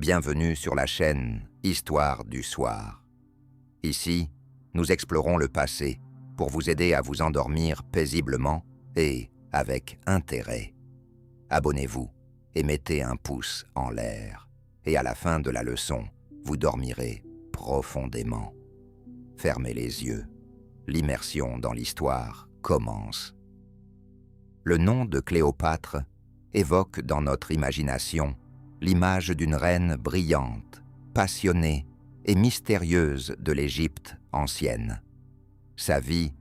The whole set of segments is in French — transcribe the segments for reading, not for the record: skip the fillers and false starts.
Bienvenue sur la chaîne Histoire du soir. Ici, nous explorons le passé pour vous aider à vous endormir paisiblement et avec intérêt. Abonnez-vous et mettez un pouce en l'air. Et à la fin de la leçon, vous dormirez profondément. Fermez les yeux. L'immersion dans l'histoire commence. Le nom de Cléopâtre évoque dans notre imagination l'image d'une reine brillante, passionnée et mystérieuse de l'Égypte ancienne. Sa vie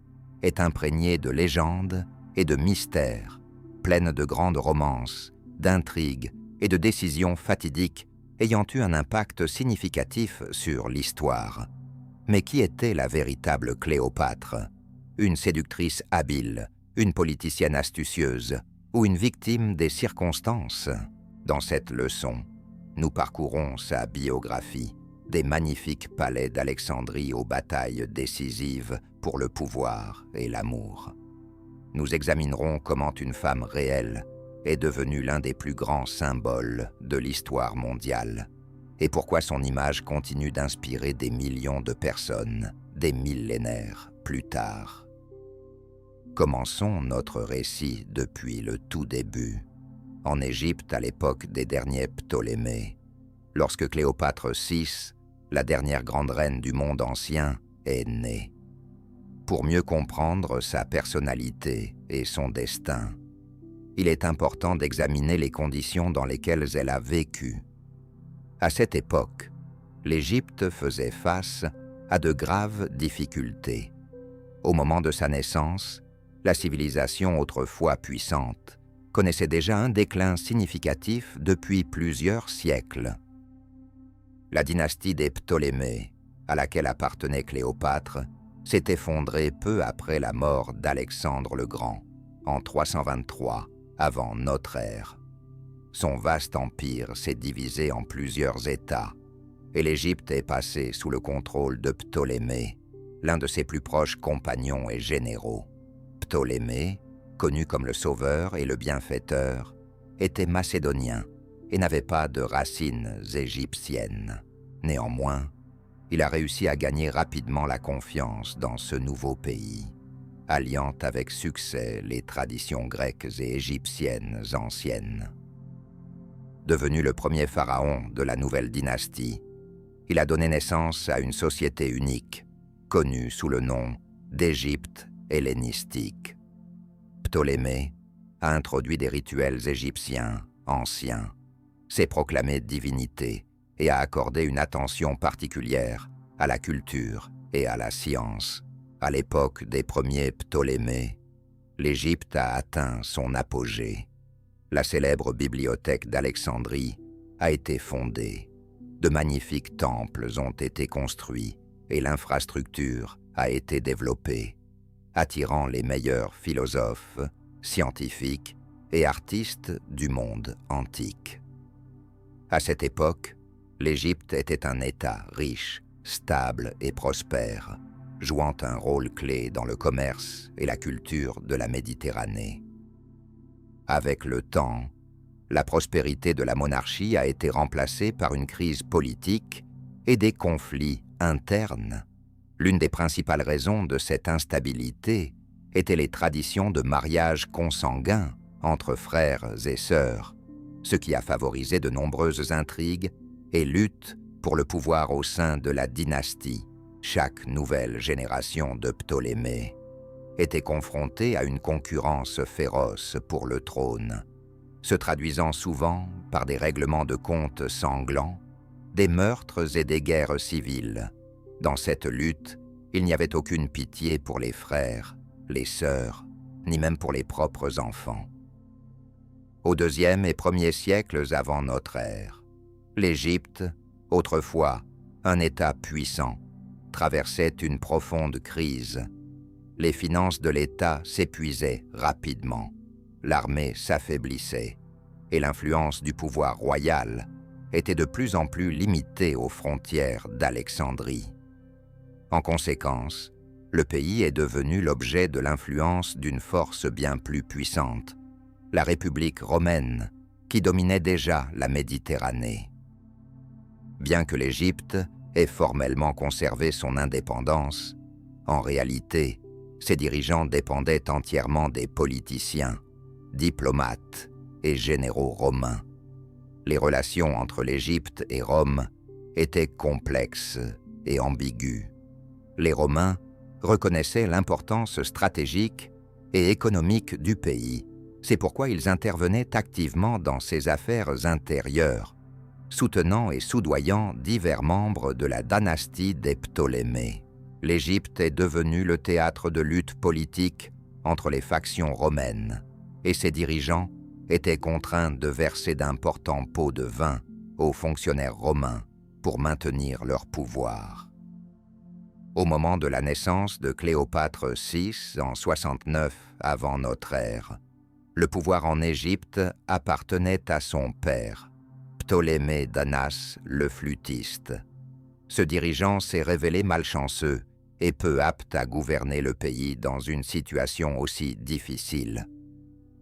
est imprégnée de légendes et de mystères, pleine de grandes romances, d'intrigues et de décisions fatidiques ayant eu un impact significatif sur l'histoire. Mais qui était la véritable Cléopâtre? Une séductrice habile, une politicienne astucieuse ou une victime des circonstances? Dans cette leçon, nous parcourons sa biographie, des magnifiques palais d'Alexandrie aux batailles décisives pour le pouvoir et l'amour. Nous examinerons comment une femme réelle est devenue l'un des plus grands symboles de l'histoire mondiale et pourquoi son image continue d'inspirer des millions de personnes, des millénaires plus tard. Commençons notre récit depuis le tout début, en Égypte à l'époque des derniers Ptolémées, lorsque Cléopâtre VI, la dernière grande reine du monde ancien, est née. Pour mieux comprendre sa personnalité et son destin, il est important d'examiner les conditions dans lesquelles elle a vécu. À cette époque, l'Égypte faisait face à de graves difficultés. Au moment de sa naissance, la civilisation autrefois puissante connaissait déjà un déclin significatif depuis plusieurs siècles. La dynastie des Ptolémées, à laquelle appartenait Cléopâtre, s'est effondrée peu après la mort d'Alexandre le Grand, en 323 avant notre ère. Son vaste empire s'est divisé en plusieurs États, et l'Égypte est passée sous le contrôle de Ptolémée, l'un de ses plus proches compagnons et généraux. Ptolémée, connu comme le sauveur et le bienfaiteur, était macédonien et n'avait pas de racines égyptiennes. Néanmoins, il a réussi à gagner rapidement la confiance dans ce nouveau pays, alliant avec succès les traditions grecques et égyptiennes anciennes. Devenu le premier pharaon de la nouvelle dynastie, il a donné naissance à une société unique, connue sous le nom d'Égypte hellénistique. Ptolémée a introduit des rituels égyptiens anciens, s'est proclamé divinité et a accordé une attention particulière à la culture et à la science. À l'époque des premiers Ptolémées, l'Égypte a atteint son apogée. La célèbre bibliothèque d'Alexandrie a été fondée. De magnifiques temples ont été construits et l'infrastructure a été développée, attirant les meilleurs philosophes, scientifiques et artistes du monde antique. À cette époque, l'Égypte était un État riche, stable et prospère, jouant un rôle clé dans le commerce et la culture de la Méditerranée. Avec le temps, la prospérité de la monarchie a été remplacée par une crise politique et des conflits internes. L'une des principales raisons de cette instabilité étaient les traditions de mariage consanguin entre frères et sœurs, ce qui a favorisé de nombreuses intrigues et luttes pour le pouvoir au sein de la dynastie. Chaque nouvelle génération de Ptolémées était confrontée à une concurrence féroce pour le trône, se traduisant souvent par des règlements de comptes sanglants, des meurtres et des guerres civiles. Dans cette lutte, il n'y avait aucune pitié pour les frères, les sœurs, ni même pour les propres enfants. Au IIe et Ier siècles avant notre ère, l'Égypte, autrefois un État puissant, traversait une profonde crise. Les finances de l'État s'épuisaient rapidement, l'armée s'affaiblissait, et l'influence du pouvoir royal était de plus en plus limitée aux frontières d'Alexandrie. En conséquence, le pays est devenu l'objet de l'influence d'une force bien plus puissante, la République romaine, qui dominait déjà la Méditerranée. Bien que l'Égypte ait formellement conservé son indépendance, en réalité, ses dirigeants dépendaient entièrement des politiciens, diplomates et généraux romains. Les relations entre l'Égypte et Rome étaient complexes et ambiguës. Les Romains reconnaissaient l'importance stratégique et économique du pays. C'est pourquoi ils intervenaient activement dans ses affaires intérieures, soutenant et soudoyant divers membres de la dynastie des Ptolémées. L'Égypte est devenue le théâtre de luttes politiques entre les factions romaines, et ses dirigeants étaient contraints de verser d'importants pots de vin aux fonctionnaires romains pour maintenir leur pouvoir. Au moment de la naissance de Cléopâtre VI en 69 avant notre ère, le pouvoir en Égypte appartenait à son père, Ptolémée d'Anas le flûtiste. Ce dirigeant s'est révélé malchanceux et peu apte à gouverner le pays dans une situation aussi difficile.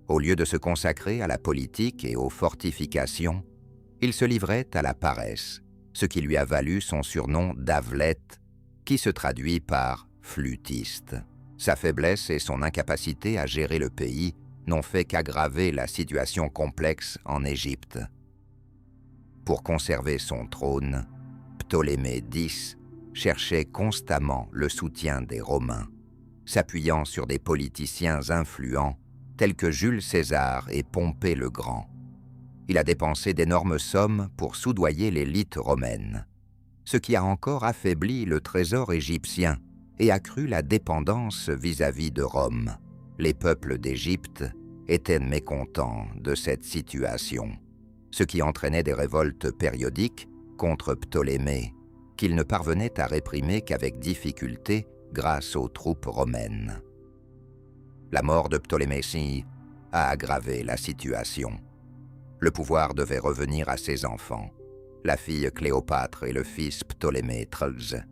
Au lieu de se consacrer à la politique et aux fortifications, il se livrait à la paresse, ce qui lui a valu son surnom d'Avlette, qui se traduit par flûtiste. Sa faiblesse et son incapacité à gérer le pays n'ont fait qu'aggraver la situation complexe en Égypte. Pour conserver son trône, Ptolémée X cherchait constamment le soutien des Romains, s'appuyant sur des politiciens influents tels que Jules César et Pompée le Grand. Il a dépensé d'énormes sommes pour soudoyer l'élite romaine, ce qui a encore affaibli le trésor égyptien et accru la dépendance vis-à-vis de Rome. Les peuples d'Égypte étaient mécontents de cette situation, ce qui entraînait des révoltes périodiques contre Ptolémée, qu'il ne parvenait à réprimer qu'avec difficulté grâce aux troupes romaines. La mort de Ptolémée VI a aggravé la situation. Le pouvoir devait revenir à ses enfants, la fille Cléopâtre et le fils Ptolémée XIII,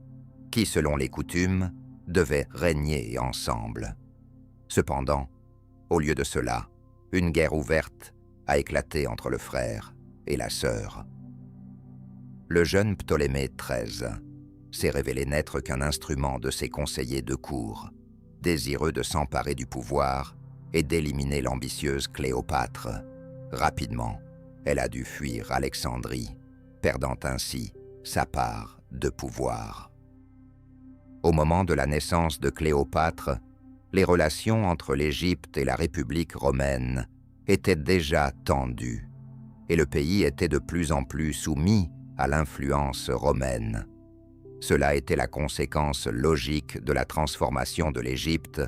qui, selon les coutumes, devaient régner ensemble. Cependant, au lieu de cela, une guerre ouverte a éclaté entre le frère et la sœur. Le jeune Ptolémée XIII s'est révélé n'être qu'un instrument de ses conseillers de cour, désireux de s'emparer du pouvoir et d'éliminer l'ambitieuse Cléopâtre. Rapidement, elle a dû fuir Alexandrie, perdant ainsi sa part de pouvoir. Au moment de la naissance de Cléopâtre, les relations entre l'Égypte et la République romaine étaient déjà tendues, et le pays était de plus en plus soumis à l'influence romaine. Cela était la conséquence logique de la transformation de l'Égypte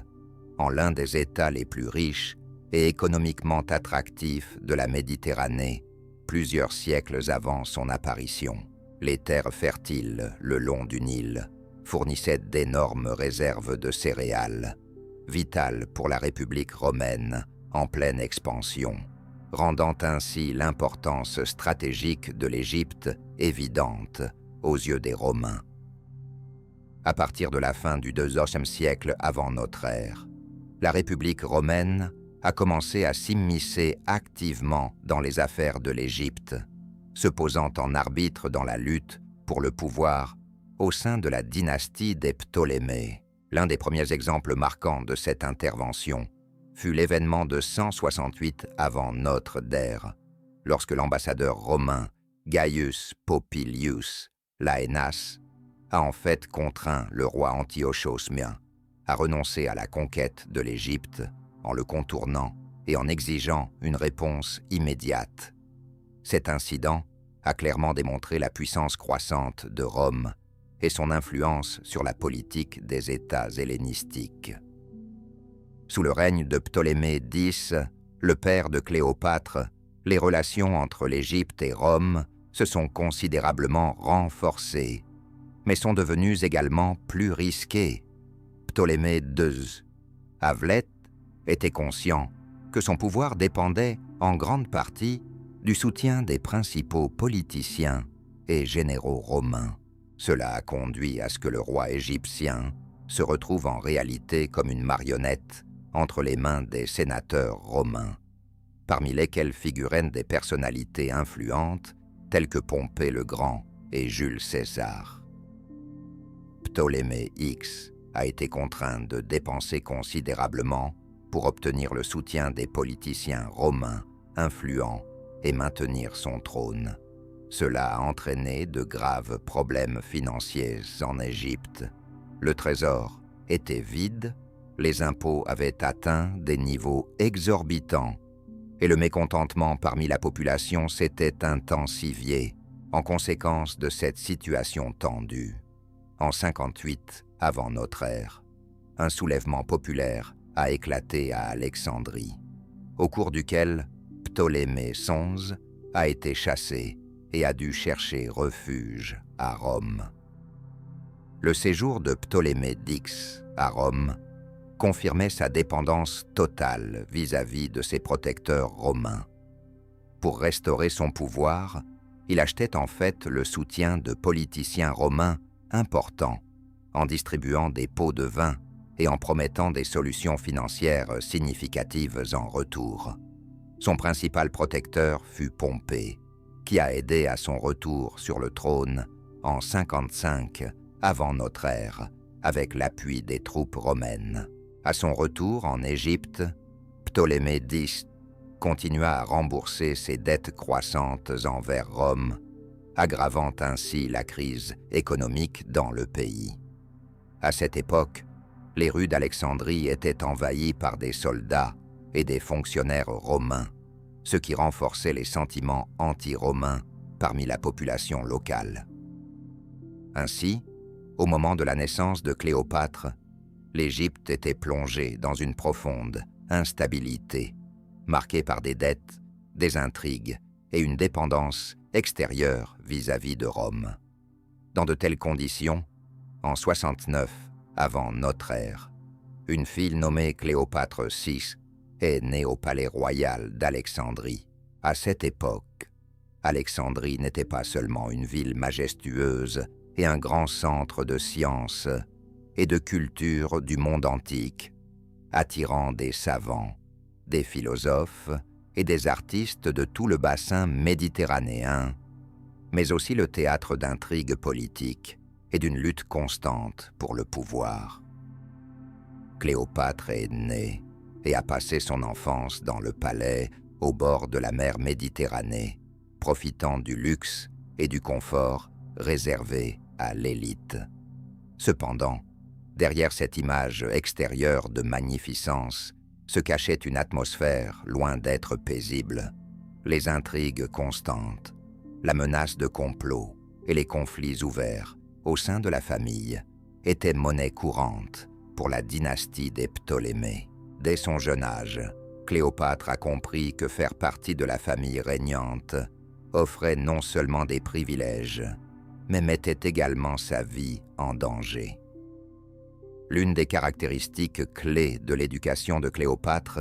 en l'un des États les plus riches et économiquement attractifs de la Méditerranée, plusieurs siècles avant son apparition. Les terres fertiles le long du Nil fournissaient d'énormes réserves de céréales, vitales pour la République romaine en pleine expansion, rendant ainsi l'importance stratégique de l'Égypte évidente aux yeux des Romains. À partir de la fin du IIe siècle avant notre ère, la République romaine a commencé à s'immiscer activement dans les affaires de l'Égypte, se posant en arbitre dans la lutte pour le pouvoir au sein de la dynastie des Ptolémées. L'un des premiers exemples marquants de cette intervention fut l'événement de 168 avant notre ère, lorsque l'ambassadeur romain Gaius Popilius Laenas a en fait contraint le roi Antiochos Mien à renoncer à la conquête de l'Égypte en le contournant et en exigeant une réponse immédiate. Cet incident a clairement démontré la puissance croissante de Rome et son influence sur la politique des États hellénistiques. Sous le règne de Ptolémée X, le père de Cléopâtre, les relations entre l'Égypte et Rome se sont considérablement renforcées, mais sont devenues également plus risquées. Ptolémée II, Avlette, était conscient que son pouvoir dépendait en grande partie du soutien des principaux politiciens et généraux romains. Cela a conduit à ce que le roi égyptien se retrouve en réalité comme une marionnette entre les mains des sénateurs romains, parmi lesquels figuraient des personnalités influentes telles que Pompée le Grand et Jules César. Ptolémée X a été contraint de dépenser considérablement pour obtenir le soutien des politiciens romains influents et maintenir son trône. Cela a entraîné de graves problèmes financiers en Égypte. Le trésor était vide, les impôts avaient atteint des niveaux exorbitants et le mécontentement parmi la population s'était intensifié en conséquence de cette situation tendue. En 58 avant notre ère, un soulèvement populaire a éclaté à Alexandrie, au cours duquel Ptolémée XI a été chassé et a dû chercher refuge à Rome. Le séjour de Ptolémée X à Rome confirmait sa dépendance totale vis-à-vis de ses protecteurs romains. Pour restaurer son pouvoir, il achetait en fait le soutien de politiciens romains importants, en distribuant des pots de vin et en promettant des solutions financières significatives en retour. Son principal protecteur fut Pompée, qui a aidé à son retour sur le trône en 55 avant notre ère, avec l'appui des troupes romaines. À son retour en Égypte, Ptolémée X continua à rembourser ses dettes croissantes envers Rome, aggravant ainsi la crise économique dans le pays. À cette époque, les rues d'Alexandrie étaient envahies par des soldats et des fonctionnaires romains, ce qui renforçait les sentiments anti-romains parmi la population locale. Ainsi, au moment de la naissance de Cléopâtre, l'Égypte était plongée dans une profonde instabilité, marquée par des dettes, des intrigues et une dépendance extérieure vis-à-vis de Rome. Dans de telles conditions, en 69 avant notre ère, une fille nommée Cléopâtre VI est née au palais royal d'Alexandrie. À cette époque, Alexandrie n'était pas seulement une ville majestueuse et un grand centre de sciences et de culture du monde antique, attirant des savants, des philosophes et des artistes de tout le bassin méditerranéen, mais aussi le théâtre d'intrigues politiques et d'une lutte constante pour le pouvoir. Cléopâtre est née et a passé son enfance dans le palais au bord de la mer Méditerranée, profitant du luxe et du confort réservés à l'élite. Cependant, derrière cette image extérieure de magnificence se cachait une atmosphère loin d'être paisible. Les intrigues constantes, la menace de complot et les conflits ouverts au sein de la famille étaient monnaie courante pour la dynastie des Ptolémées. Dès son jeune âge, Cléopâtre a compris que faire partie de la famille régnante offrait non seulement des privilèges, mais mettait également sa vie en danger. L'une des caractéristiques clés de l'éducation de Cléopâtre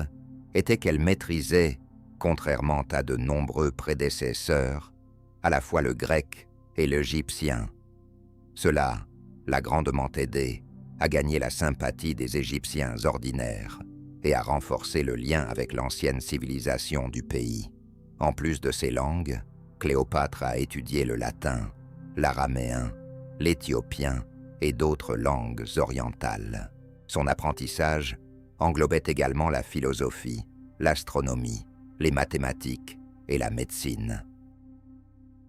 était qu'elle maîtrisait, contrairement à de nombreux prédécesseurs, à la fois le grec et l'égyptien. Cela l'a grandement aidée à gagner la sympathie des Égyptiens ordinaires et à renforcer le lien avec l'ancienne civilisation du pays. En plus de ces langues, Cléopâtre a étudié le latin, l'araméen, l'éthiopien et d'autres langues orientales. Son apprentissage englobait également la philosophie, l'astronomie, les mathématiques et la médecine.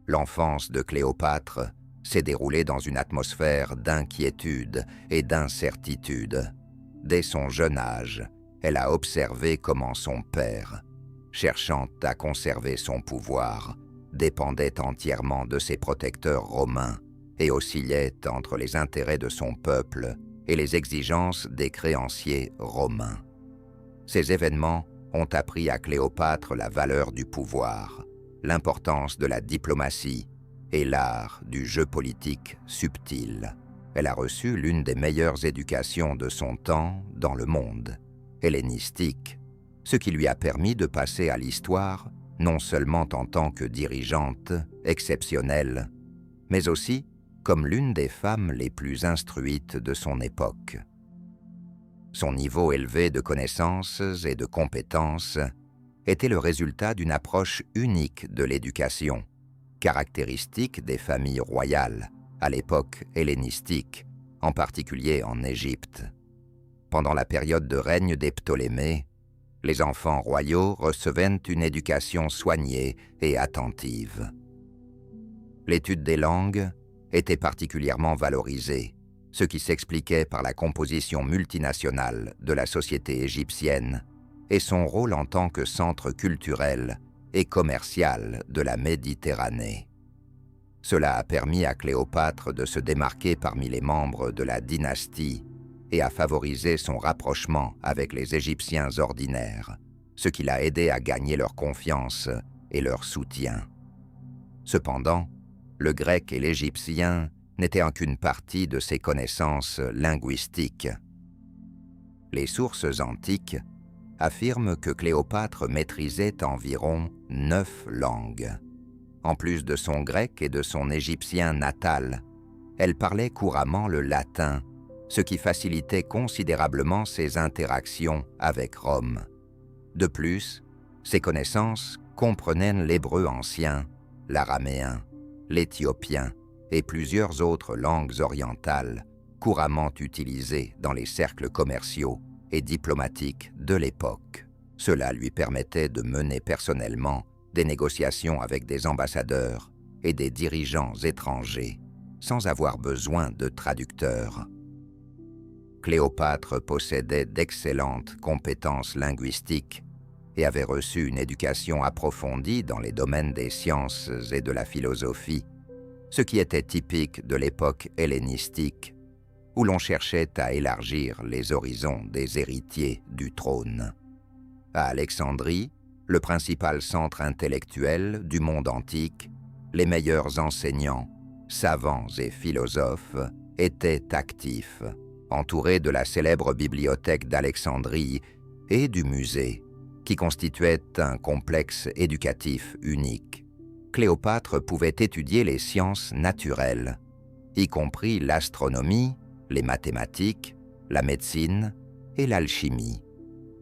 L'enfance de Cléopâtre s'est déroulée dans une atmosphère d'inquiétude et d'incertitude. Dès son jeune âge, elle a observé comment son père, cherchant à conserver son pouvoir, dépendait entièrement de ses protecteurs romains et oscillait entre les intérêts de son peuple et les exigences des créanciers romains. Ces événements ont appris à Cléopâtre la valeur du pouvoir, l'importance de la diplomatie et l'art du jeu politique subtil. Elle a reçu l'une des meilleures éducations de son temps dans le monde, hellénistique, ce qui lui a permis de passer à l'histoire non seulement en tant que dirigeante exceptionnelle, mais aussi comme l'une des femmes les plus instruites de son époque. Son niveau élevé de connaissances et de compétences était le résultat d'une approche unique de l'éducation, caractéristique des familles royales à l'époque hellénistique, en particulier en Égypte. Pendant la période de règne des Ptolémées, les enfants royaux recevaient une éducation soignée et attentive. L'étude des langues était particulièrement valorisée, ce qui s'expliquait par la composition multinationale de la société égyptienne et son rôle en tant que centre culturel et commercial de la Méditerranée. Cela a permis à Cléopâtre de se démarquer parmi les membres de la dynastie et à favoriser son rapprochement avec les Égyptiens ordinaires, ce qui l'a aidé à gagner leur confiance et leur soutien. Cependant, le grec et l'égyptien n'étaient qu'une partie de ses connaissances linguistiques. Les sources antiques affirment que Cléopâtre maîtrisait environ 9 langues. En plus de son grec et de son égyptien natal, elle parlait couramment le latin, ce qui facilitait considérablement ses interactions avec Rome. De plus, ses connaissances comprenaient l'hébreu ancien, l'araméen, l'éthiopien et plusieurs autres langues orientales couramment utilisées dans les cercles commerciaux et diplomatiques de l'époque. Cela lui permettait de mener personnellement des négociations avec des ambassadeurs et des dirigeants étrangers sans avoir besoin de traducteurs. Cléopâtre possédait d'excellentes compétences linguistiques et avait reçu une éducation approfondie dans les domaines des sciences et de la philosophie, ce qui était typique de l'époque hellénistique, où l'on cherchait à élargir les horizons des héritiers du trône. À Alexandrie, le principal centre intellectuel du monde antique, les meilleurs enseignants, savants et philosophes étaient actifs, entourés de la célèbre bibliothèque d'Alexandrie et du musée, qui constituait un complexe éducatif unique. Cléopâtre pouvait étudier les sciences naturelles, y compris l'astronomie, les mathématiques, la médecine et l'alchimie,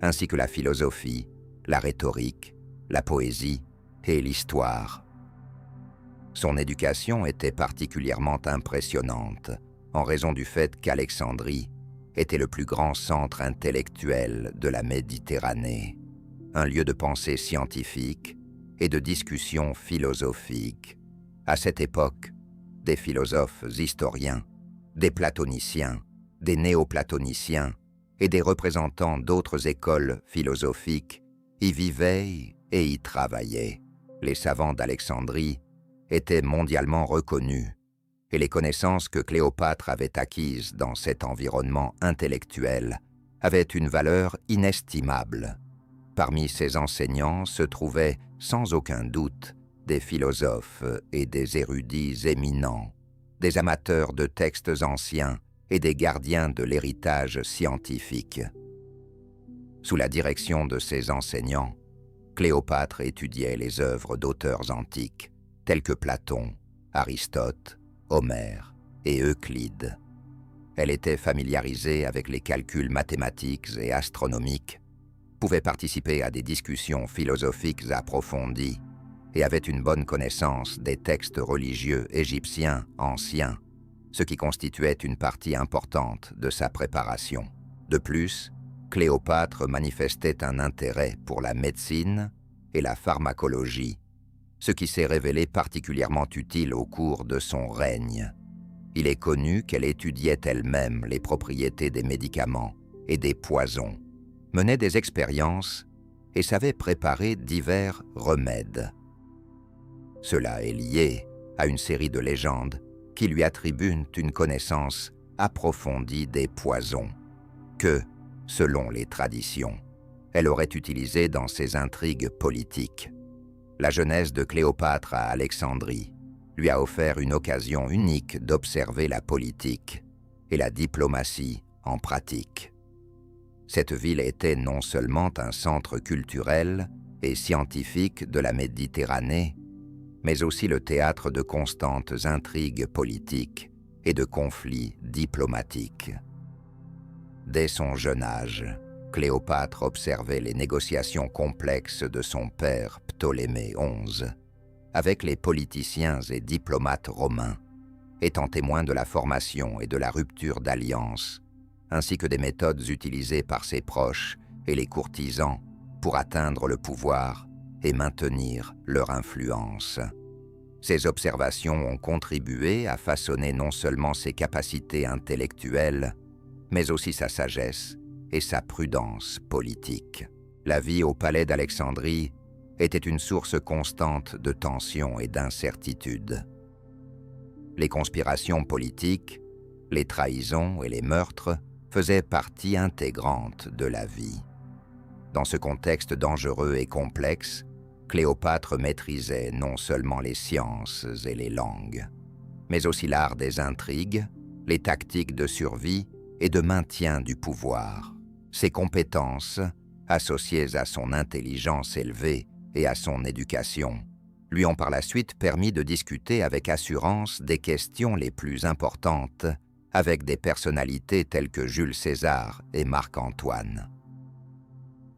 ainsi que la philosophie, la rhétorique, la poésie et l'histoire. Son éducation était particulièrement impressionnante en raison du fait qu'Alexandrie était le plus grand centre intellectuel de la Méditerranée, un lieu de pensée scientifique et de discussion philosophique. À cette époque, des philosophes historiens, des platoniciens, des néoplatoniciens et des représentants d'autres écoles philosophiques y vivaient et y travaillaient. Les savants d'Alexandrie étaient mondialement reconnus et les connaissances que Cléopâtre avait acquises dans cet environnement intellectuel avaient une valeur inestimable. Parmi ses enseignants se trouvaient, sans aucun doute, des philosophes et des érudits éminents, des amateurs de textes anciens et des gardiens de l'héritage scientifique. Sous la direction de ses enseignants, Cléopâtre étudiait les œuvres d'auteurs antiques, tels que Platon, Aristote, Homère et Euclide. Elle était familiarisée avec les calculs mathématiques et astronomiques, pouvait participer à des discussions philosophiques approfondies et avait une bonne connaissance des textes religieux égyptiens anciens, ce qui constituait une partie importante de sa préparation. De plus, Cléopâtre manifestait un intérêt pour la médecine et la pharmacologie, ce qui s'est révélé particulièrement utile au cours de son règne. Il est connu qu'elle étudiait elle-même les propriétés des médicaments et des poisons, menait des expériences et savait préparer divers remèdes. Cela est lié à une série de légendes qui lui attribuent une connaissance approfondie des poisons que, selon les traditions, elle aurait utilisés dans ses intrigues politiques. La jeunesse de Cléopâtre à Alexandrie lui a offert une occasion unique d'observer la politique et la diplomatie en pratique. Cette ville était non seulement un centre culturel et scientifique de la Méditerranée, mais aussi le théâtre de constantes intrigues politiques et de conflits diplomatiques. Dès son jeune âge, Cléopâtre observait les négociations complexes de son père Ptolémée XI avec les politiciens et diplomates romains, étant témoin de la formation et de la rupture d'alliances, ainsi que des méthodes utilisées par ses proches et les courtisans pour atteindre le pouvoir et maintenir leur influence. Ces observations ont contribué à façonner non seulement ses capacités intellectuelles, mais aussi sa sagesse et sa prudence politique. La vie au palais d'Alexandrie était une source constante de tensions et d'incertitudes. Les conspirations politiques, les trahisons et les meurtres faisaient partie intégrante de la vie. Dans ce contexte dangereux et complexe, Cléopâtre maîtrisait non seulement les sciences et les langues, mais aussi l'art des intrigues, les tactiques de survie et de maintien du pouvoir. Ses compétences, associées à son intelligence élevée et à son éducation, lui ont par la suite permis de discuter avec assurance des questions les plus importantes avec des personnalités telles que Jules César et Marc-Antoine.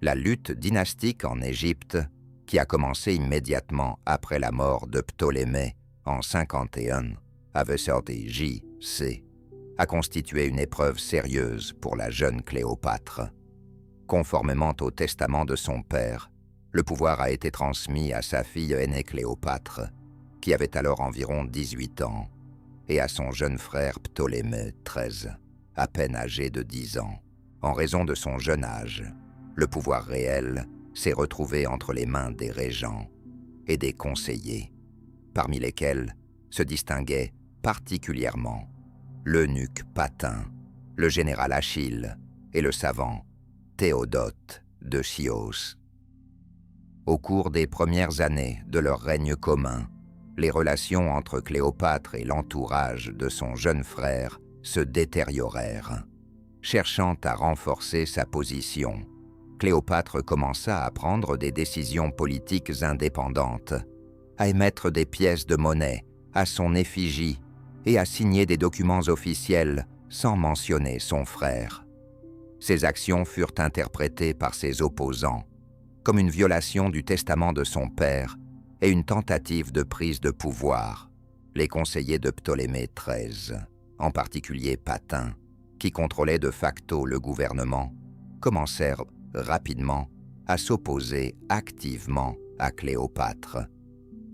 La lutte dynastique en Égypte, qui a commencé immédiatement après la mort de Ptolémée en 51 avec J.C., a constitué une épreuve sérieuse pour la jeune Cléopâtre. Conformément au testament de son père, le pouvoir a été transmis à sa fille aînée Cléopâtre, qui avait alors environ 18 ans, et à son jeune frère Ptolémée, 13, à peine âgé de 10 ans. En raison de son jeune âge, le pouvoir réel s'est retrouvé entre les mains des régents et des conseillers, parmi lesquels se distinguaient particulièrement l'eunuque Patin, le général Achille et le savant Théodote de Chios. Au cours des premières années de leur règne commun, les relations entre Cléopâtre et l'entourage de son jeune frère se détériorèrent. Cherchant à renforcer sa position, Cléopâtre commença à prendre des décisions politiques indépendantes, à émettre des pièces de monnaie à son effigie et à signer des documents officiels sans mentionner son frère. Ces actions furent interprétées par ses opposants comme une violation du testament de son père et une tentative de prise de pouvoir. Les conseillers de Ptolémée XIII, en particulier Patin, qui contrôlait de facto le gouvernement, commencèrent rapidement à s'opposer activement à Cléopâtre.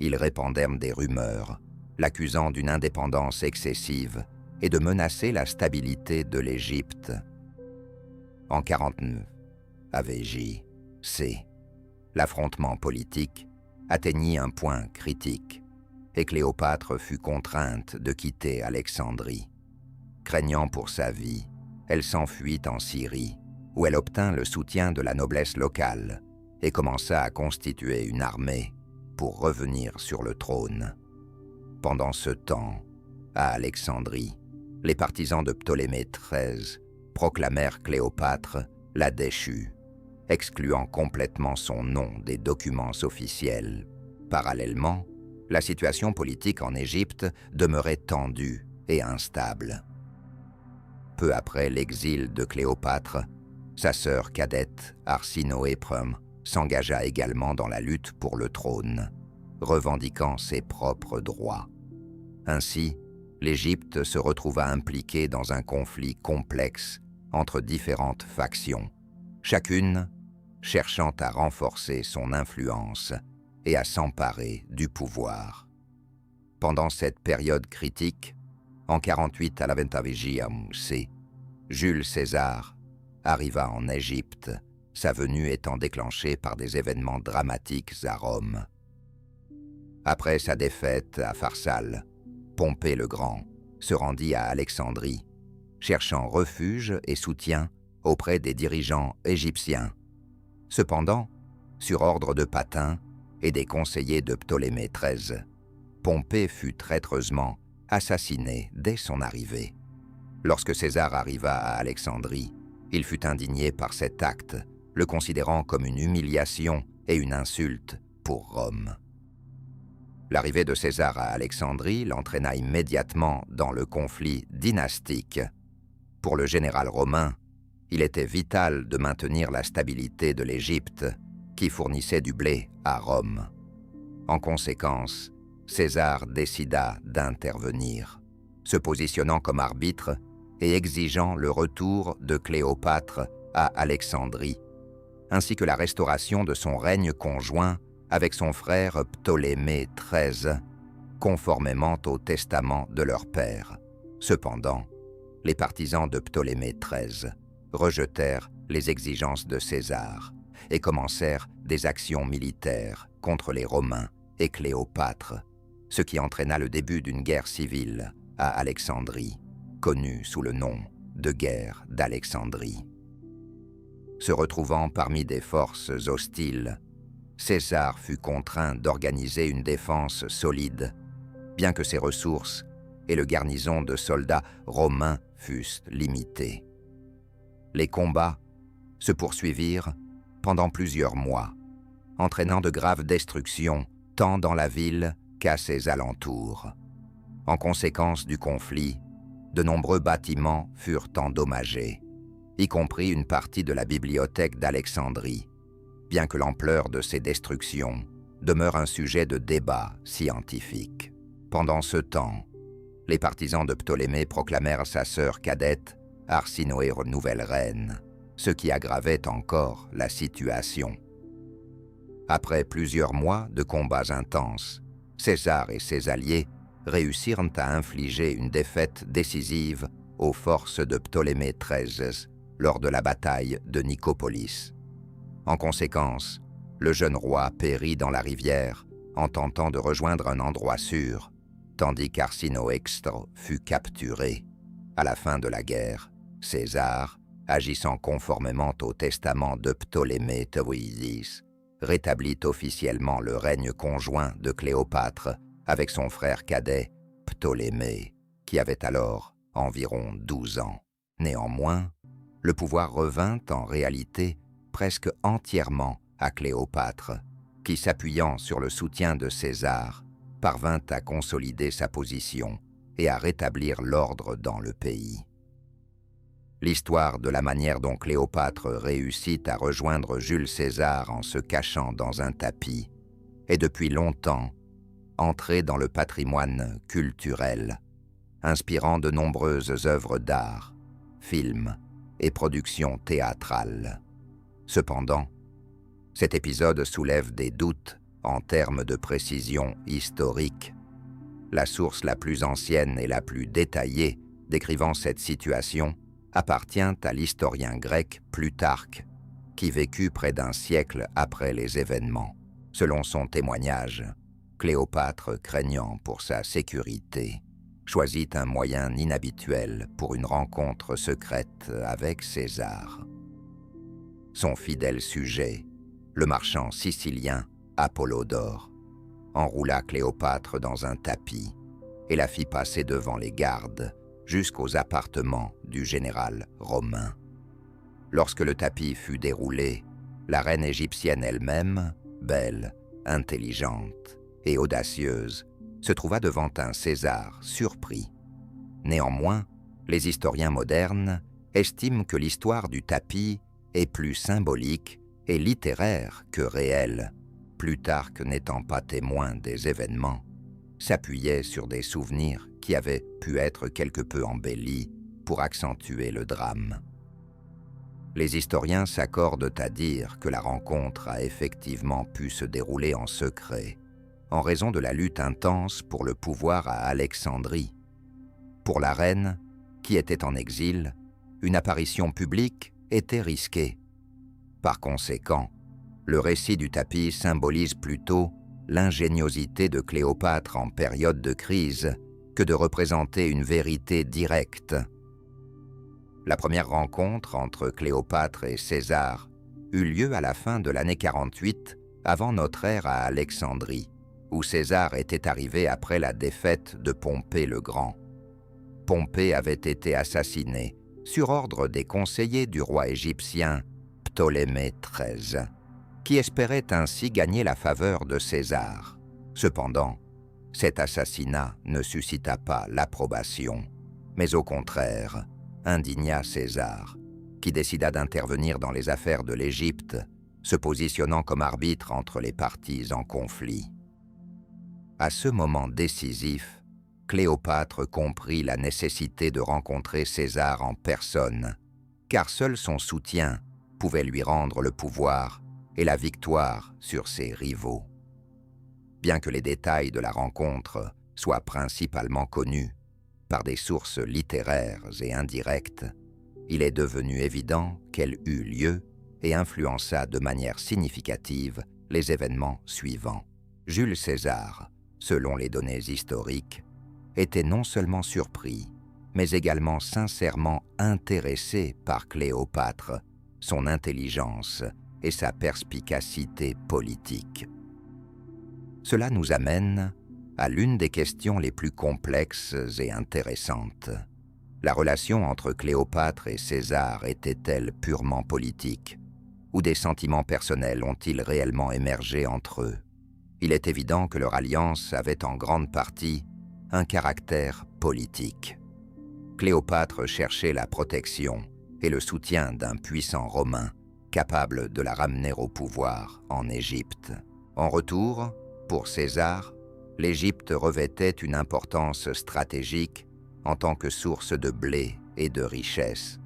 Ils répandèrent des rumeurs, l'accusant d'une indépendance excessive et de menacer la stabilité de l'Égypte. En 49, avec J.C., l'affrontement politique atteignit un point critique et Cléopâtre fut contrainte de quitter Alexandrie. Craignant pour sa vie, elle s'enfuit en Syrie, où elle obtint le soutien de la noblesse locale et commença à constituer une armée pour revenir sur le trône. Pendant ce temps, à Alexandrie, les partisans de Ptolémée XIII proclamèrent Cléopâtre la déchue, excluant complètement son nom des documents officiels. Parallèlement, la situation politique en Égypte demeurait tendue et instable. Peu après l'exil de Cléopâtre, sa sœur cadette Arsinoé-Prüm s'engagea également dans la lutte pour le trône, revendiquant ses propres droits. Ainsi, l'Égypte se retrouva impliquée dans un conflit complexe entre différentes factions, chacune cherchant à renforcer son influence et à s'emparer du pouvoir. Pendant cette période critique, en 48 à la C, Jules César arriva en Égypte, sa venue étant déclenchée par des événements dramatiques à Rome. Après sa défaite à Pharsale, Pompée le Grand se rendit à Alexandrie, cherchant refuge et soutien auprès des dirigeants égyptiens. Cependant, sur ordre de Patin et des conseillers de Ptolémée XIII, Pompée fut traîtreusement assassiné dès son arrivée. Lorsque César arriva à Alexandrie, il fut indigné par cet acte, le considérant comme une humiliation et une insulte pour Rome. L'arrivée de César à Alexandrie l'entraîna immédiatement dans le conflit dynastique. Pour le général romain, il était vital de maintenir la stabilité de l'Égypte, qui fournissait du blé à Rome. En conséquence, César décida d'intervenir, se positionnant comme arbitre et exigeant le retour de Cléopâtre à Alexandrie, ainsi que la restauration de son règne conjoint avec son frère Ptolémée XIII, conformément au testament de leur père. Cependant, les partisans de Ptolémée XIII rejetèrent les exigences de César et commencèrent des actions militaires contre les Romains et Cléopâtre, ce qui entraîna le début d'une guerre civile à Alexandrie, connue sous le nom de guerre d'Alexandrie. Se retrouvant parmi des forces hostiles, César fut contraint d'organiser une défense solide, bien que ses ressources et le garnison de soldats romains fussent limités. Les combats se poursuivirent pendant plusieurs mois, entraînant de graves destructions tant dans la ville qu'à ses alentours. En conséquence du conflit, de nombreux bâtiments furent endommagés, y compris une partie de la bibliothèque d'Alexandrie, bien que l'ampleur de ces destructions demeure un sujet de débat scientifique. Pendant ce temps, les partisans de Ptolémée proclamèrent sa sœur cadette Arsinoé nouvelle reine, ce qui aggravait encore la situation. Après plusieurs mois de combats intenses, César et ses alliés réussirent à infliger une défaite décisive aux forces de Ptolémée XIII lors de la bataille de Nicopolis. En conséquence, le jeune roi périt dans la rivière en tentant de rejoindre un endroit sûr, tandis qu'Arsinoé fut capturé. À la fin de la guerre, César, agissant conformément au testament de Ptolémée Théoïdis, rétablit officiellement le règne conjoint de Cléopâtre avec son frère cadet Ptolémée, qui avait alors environ 12 ans. Néanmoins, le pouvoir revint en réalité presque entièrement à Cléopâtre, qui, s'appuyant sur le soutien de César, parvint à consolider sa position et à rétablir l'ordre dans le pays. L'histoire de la manière dont Cléopâtre réussit à rejoindre Jules César en se cachant dans un tapis est depuis longtemps entrée dans le patrimoine culturel, inspirant de nombreuses œuvres d'art, films et productions théâtrales. Cependant, cet épisode soulève des doutes en termes de précision historique. La source la plus ancienne et la plus détaillée décrivant cette situation appartient à l'historien grec Plutarque, qui vécut près d'un siècle après les événements. Selon son témoignage, Cléopâtre, craignant pour sa sécurité, choisit un moyen inhabituel pour une rencontre secrète avec César. Son fidèle sujet, le marchand sicilien Apollodore, enroula Cléopâtre dans un tapis et la fit passer devant les gardes jusqu'aux appartements du général romain. Lorsque le tapis fut déroulé, la reine égyptienne elle-même, belle, intelligente et audacieuse, se trouva devant un César surpris. Néanmoins, les historiens modernes estiment que l'histoire du tapis est plus symbolique et littéraire que réelle. Plutarque, n'étant pas témoin des événements, s'appuyait sur des souvenirs qui avaient pu être quelque peu embellis pour accentuer le drame. Les historiens s'accordent à dire que la rencontre a effectivement pu se dérouler en secret, en raison de la lutte intense pour le pouvoir à Alexandrie. Pour la reine, qui était en exil, une apparition publique était risquée. Par conséquent, le récit du tapis symbolise plutôt l'ingéniosité de Cléopâtre en période de crise que de représenter une vérité directe. La première rencontre entre Cléopâtre et César eut lieu à la fin de l'année 48 avant notre ère à Alexandrie, où César était arrivé après la défaite de Pompée le Grand. Pompée avait été assassiné sur ordre des conseillers du roi égyptien Ptolémée XIII, qui espérait ainsi gagner la faveur de César. Cependant, cet assassinat ne suscita pas l'approbation, mais au contraire, indigna César, qui décida d'intervenir dans les affaires de l'Égypte, se positionnant comme arbitre entre les parties en conflit. À ce moment décisif, Cléopâtre comprit la nécessité de rencontrer César en personne, car seul son soutien pouvait lui rendre le pouvoir et la victoire sur ses rivaux. Bien que les détails de la rencontre soient principalement connus par des sources littéraires et indirectes, il est devenu évident qu'elle eut lieu et influença de manière significative les événements suivants. Jules César, selon les données historiques, était non seulement surpris, mais également sincèrement intéressé par Cléopâtre, son intelligence et sa perspicacité politique. Cela nous amène à l'une des questions les plus complexes et intéressantes. La relation entre Cléopâtre et César était-elle purement politique, ou des sentiments personnels ont-ils réellement émergé entre eux? Il est évident que leur alliance avait en grande partie un caractère politique. Cléopâtre cherchait la protection et le soutien d'un puissant Romain capable de la ramener au pouvoir en Égypte. En retour, pour César, l'Égypte revêtait une importance stratégique en tant que source de blé et de richesses,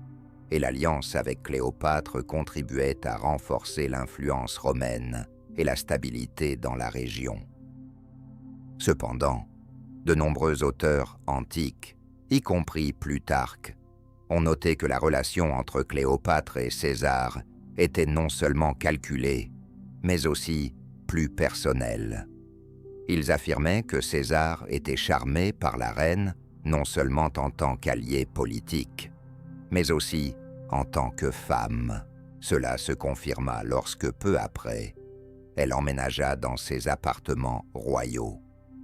et l'alliance avec Cléopâtre contribuait à renforcer l'influence romaine et la stabilité dans la région. Cependant, de nombreux auteurs antiques, y compris Plutarque, ont noté que la relation entre Cléopâtre et César était non seulement calculée, mais aussi plus personnelle. Ils affirmaient que César était charmé par la reine non seulement en tant qu'allié politique, mais aussi en tant que femme. Cela se confirma lorsque, peu après, elle emménagea dans ses appartements royaux,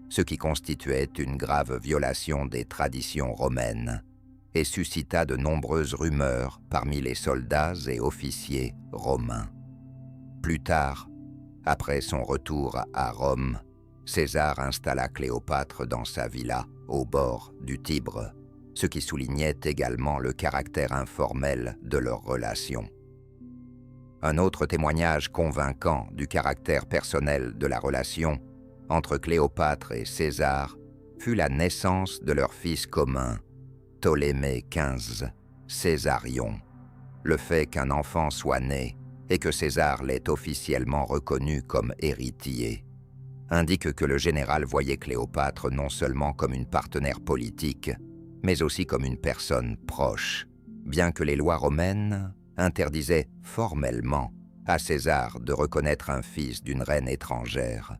ce qui constituait une grave violation des traditions romaines et suscita de nombreuses rumeurs parmi les soldats et officiers romains. Plus tard, après son retour à Rome, César installa Cléopâtre dans sa villa au bord du Tibre, ce qui soulignait également le caractère informel de leur relation. Un autre témoignage convaincant du caractère personnel de la relation entre Cléopâtre et César fut la naissance de leur fils commun, Ptolémée XV, Césarion. Le fait qu'un enfant soit né et que César l'ait officiellement reconnu comme héritier indique que le général voyait Cléopâtre non seulement comme une partenaire politique, mais aussi comme une personne proche, bien que les lois romaines interdisaient formellement à César de reconnaître un fils d'une reine étrangère.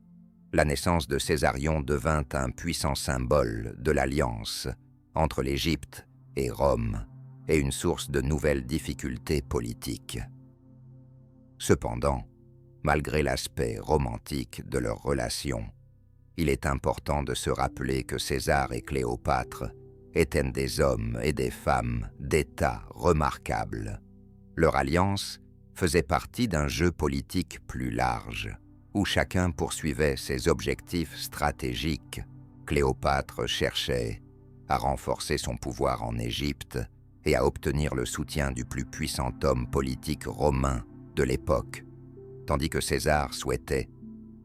La naissance de Césarion devint un puissant symbole de l'alliance entre l'Égypte et Rome et une source de nouvelles difficultés politiques. Cependant, malgré l'aspect romantique de leur relation, il est important de se rappeler que César et Cléopâtre étaient des hommes et des femmes d'État remarquables. Leur alliance faisait partie d'un jeu politique plus large, où chacun poursuivait ses objectifs stratégiques. Cléopâtre cherchait à renforcer son pouvoir en Égypte et à obtenir le soutien du plus puissant homme politique romain de l'époque, tandis que César souhaitait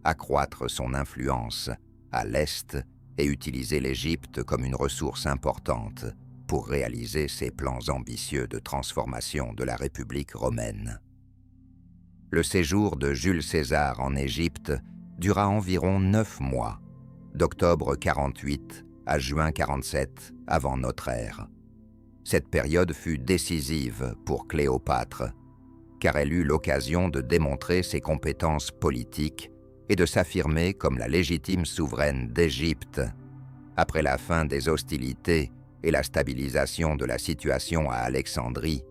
accroître son influence à l'Est et utiliser l'Égypte comme une ressource importante pour réaliser ses plans ambitieux de transformation de la République romaine. Le séjour de Jules César en Égypte dura environ 9 mois, d'octobre 48 à juin 47 avant notre ère. Cette période fut décisive pour Cléopâtre, car elle eut l'occasion de démontrer ses compétences politiques et de s'affirmer comme la légitime souveraine d'Égypte. Après la fin des hostilités et la stabilisation de la situation à Alexandrie,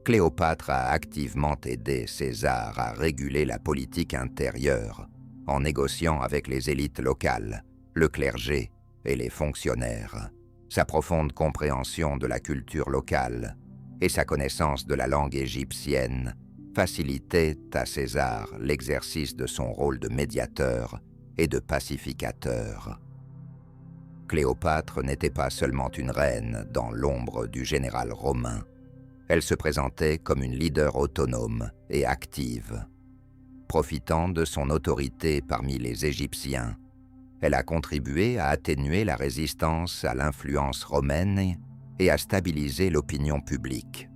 Cléopâtre a activement aidé César à réguler la politique intérieure, en négociant avec les élites locales, le clergé et les fonctionnaires. Sa profonde compréhension de la culture locale et sa connaissance de la langue égyptienne facilitait à César l'exercice de son rôle de médiateur et de pacificateur. Cléopâtre n'était pas seulement une reine dans l'ombre du général romain. Elle se présentait comme une leader autonome et active. Profitant de son autorité parmi les Égyptiens, Elle a contribué à atténuer la résistance à l'influence romaine et à stabiliser l'opinion publique.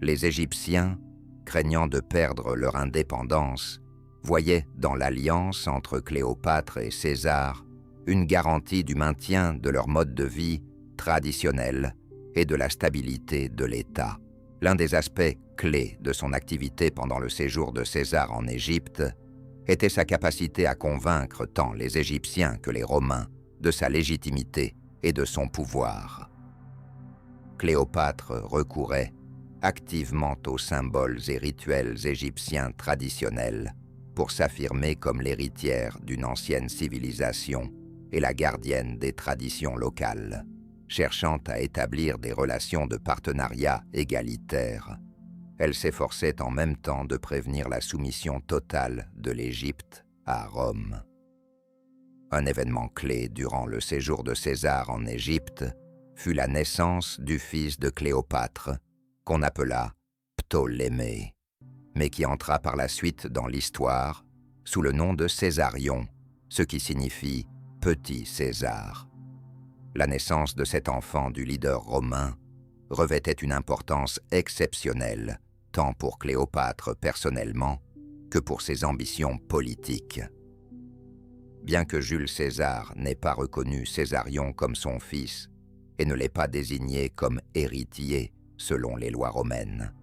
Les Égyptiens, craignant de perdre leur indépendance, voyaient dans l'alliance entre Cléopâtre et César une garantie du maintien de leur mode de vie traditionnel et de la stabilité de l'État. L'un des aspects clés de son activité pendant le séjour de César en Égypte était sa capacité à convaincre tant les Égyptiens que les Romains de sa légitimité et de son pouvoir. Cléopâtre recourait activement aux symboles et rituels égyptiens traditionnels pour s'affirmer comme l'héritière d'une ancienne civilisation et la gardienne des traditions locales, cherchant à établir des relations de partenariat égalitaires. Elle s'efforçait en même temps de prévenir la soumission totale de l'Égypte à Rome. Un événement clé durant le séjour de César en Égypte fut la naissance du fils de Cléopâtre, qu'on appela Ptolémée, mais qui entra par la suite dans l'histoire sous le nom de Césarion, ce qui signifie « petit César ». La naissance de cet enfant du leader romain revêtait une importance exceptionnelle, tant pour Cléopâtre personnellement que pour ses ambitions politiques. Bien que Jules César n'ait pas reconnu Césarion comme son fils et ne l'ait pas désigné comme héritier selon les lois romaines,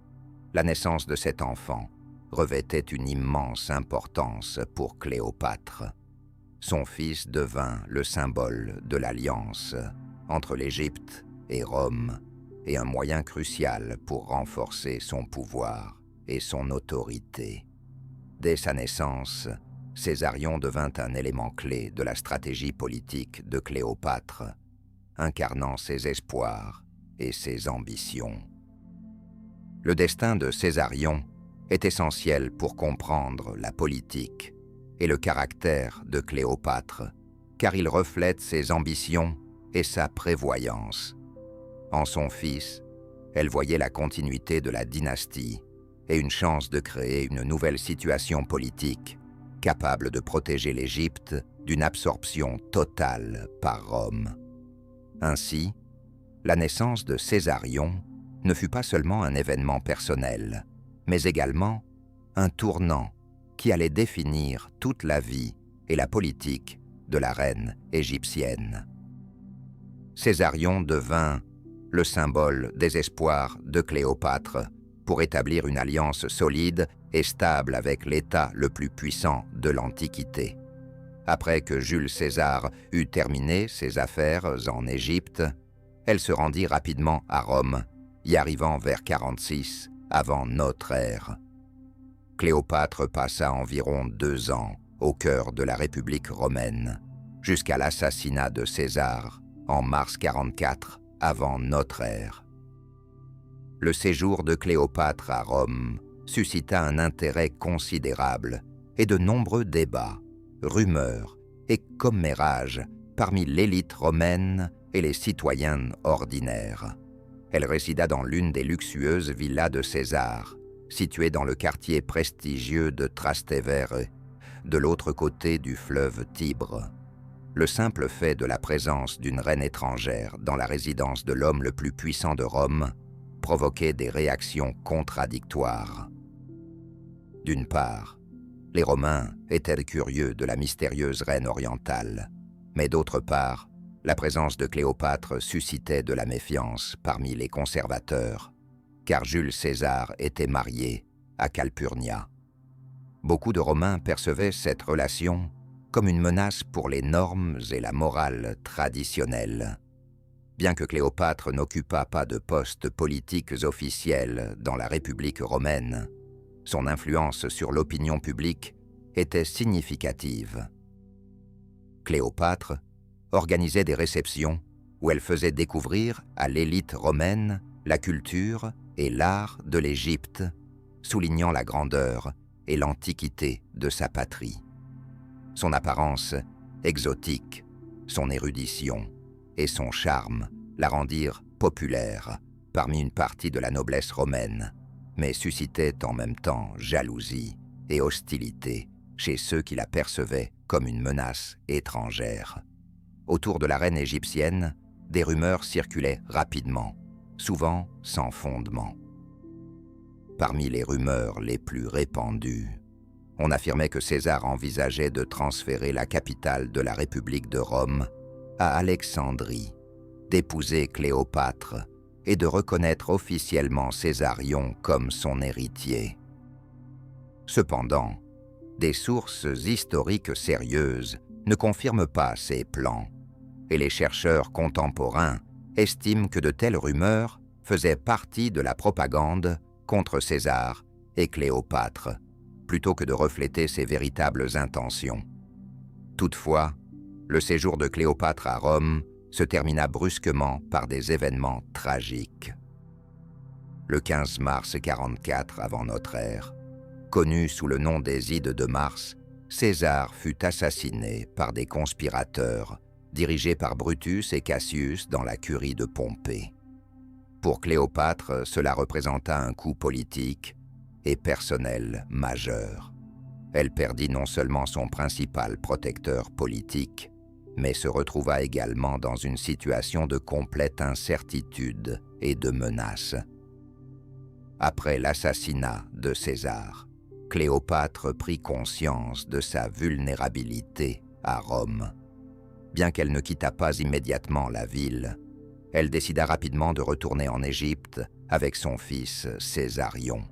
la naissance de cet enfant revêtait une immense importance pour Cléopâtre. Son fils devint le symbole de l'alliance entre l'Égypte et Rome et un moyen crucial pour renforcer son pouvoir et son autorité. Dès sa naissance, Césarion devint un élément clé de la stratégie politique de Cléopâtre, incarnant ses espoirs et ses ambitions. Le destin de Césarion est essentiel pour comprendre la politique et le caractère de Cléopâtre, car il reflète ses ambitions et sa prévoyance. En son fils, elle voyait la continuité de la dynastie et une chance de créer une nouvelle situation politique capable de protéger l'Égypte d'une absorption totale par Rome. Ainsi, la naissance de Césarion ne fut pas seulement un événement personnel, mais également un tournant qui allait définir toute la vie et la politique de la reine égyptienne. Césarion devint le symbole des espoirs de Cléopâtre pour établir une alliance solide et stable avec l'État le plus puissant de l'Antiquité. Après que Jules César eut terminé ses affaires en Égypte, elle se rendit rapidement à Rome, y arrivant vers 46 avant notre ère. Cléopâtre passa environ 2 ans au cœur de la République romaine, jusqu'à l'assassinat de César en mars 44 avant notre ère. Le séjour de Cléopâtre à Rome suscita un intérêt considérable et de nombreux débats, rumeurs et commérages parmi l'élite romaine et les citoyens ordinaires. Elle résida dans l'une des luxueuses villas de César, située dans le quartier prestigieux de Trastevere, de l'autre côté du fleuve Tibre. Le simple fait de la présence d'une reine étrangère dans la résidence de l'homme le plus puissant de Rome provoquait des réactions contradictoires. D'une part, les Romains étaient curieux de la mystérieuse reine orientale, mais d'autre part, la présence de Cléopâtre suscitait de la méfiance parmi les conservateurs, car Jules César était marié à Calpurnia. Beaucoup de Romains percevaient cette relation comme une menace pour les normes et la morale traditionnelle. Bien que Cléopâtre n'occupât pas de postes politiques officiels dans la République romaine, son influence sur l'opinion publique était significative. Cléopâtre organisait des réceptions où elle faisait découvrir à l'élite romaine la culture et l'art de l'Égypte, soulignant la grandeur et l'antiquité de sa patrie. Son apparence exotique, son érudition et son charme la rendirent populaire parmi une partie de la noblesse romaine, mais suscitaient en même temps jalousie et hostilité chez ceux qui la percevaient comme une menace étrangère. Autour de la reine égyptienne, des rumeurs circulaient rapidement, souvent sans fondement. Parmi les rumeurs les plus répandues, on affirmait que César envisageait de transférer la capitale de la République de Rome à Alexandrie, d'épouser Cléopâtre et de reconnaître officiellement Césarion comme son héritier. Cependant, des sources historiques sérieuses ne confirment pas ces plans, et les chercheurs contemporains estiment que de telles rumeurs faisaient partie de la propagande contre César et Cléopâtre, plutôt que de refléter ses véritables intentions. Toutefois, le séjour de Cléopâtre à Rome se termina brusquement par des événements tragiques. Le 15 mars 44 avant notre ère, connu sous le nom des Ides de Mars, César fut assassiné par des conspirateurs dirigés par Brutus et Cassius dans la curie de Pompée. Pour Cléopâtre, cela représenta un coup politique et personnel majeur. Elle perdit non seulement son principal protecteur politique, mais se retrouva également dans une situation de complète incertitude et de menace. Après l'assassinat de César, Cléopâtre prit conscience de sa vulnérabilité à Rome. Bien qu'elle ne quittât pas immédiatement la ville, elle décida rapidement de retourner en Égypte avec son fils Césarion.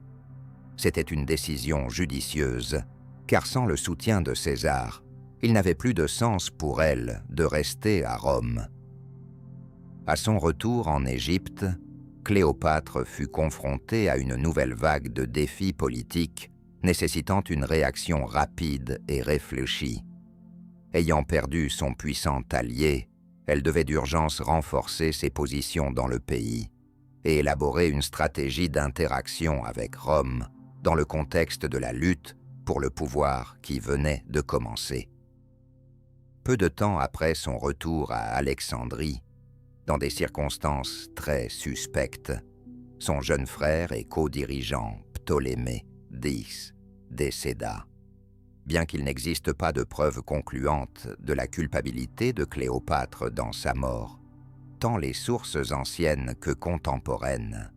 C'était une décision judicieuse, car sans le soutien de César, il n'avait plus de sens pour elle de rester à Rome. À son retour en Égypte, Cléopâtre fut confrontée à une nouvelle vague de défis politiques nécessitant une réaction rapide et réfléchie. Ayant perdu son puissant allié, elle devait d'urgence renforcer ses positions dans le pays et élaborer une stratégie d'interaction avec Rome dans le contexte de la lutte pour le pouvoir qui venait de commencer. Peu de temps après son retour à Alexandrie, dans des circonstances très suspectes, son jeune frère et co-dirigeant Ptolémée X décéda. Bien qu'il n'existe pas de preuves concluantes de la culpabilité de Cléopâtre dans sa mort, tant les sources anciennes que contemporaines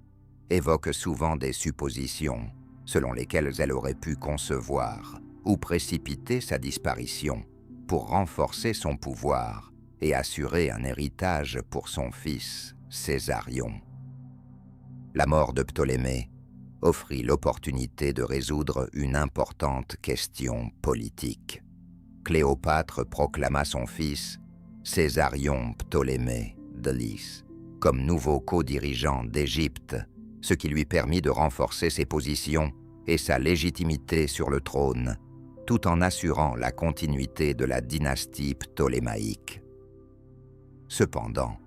évoquent souvent des suppositions selon lesquelles elle aurait pu concevoir ou précipiter sa disparition pour renforcer son pouvoir et assurer un héritage pour son fils Césarion. La mort de Ptolémée offrit l'opportunité de résoudre une importante question politique. Cléopâtre proclama son fils Césarion Ptolémée de Lys comme nouveau co-dirigeant d'Égypte, ce qui lui permit de renforcer ses positions et sa légitimité sur le trône, tout en assurant la continuité de la dynastie ptolémaïque. Cependant,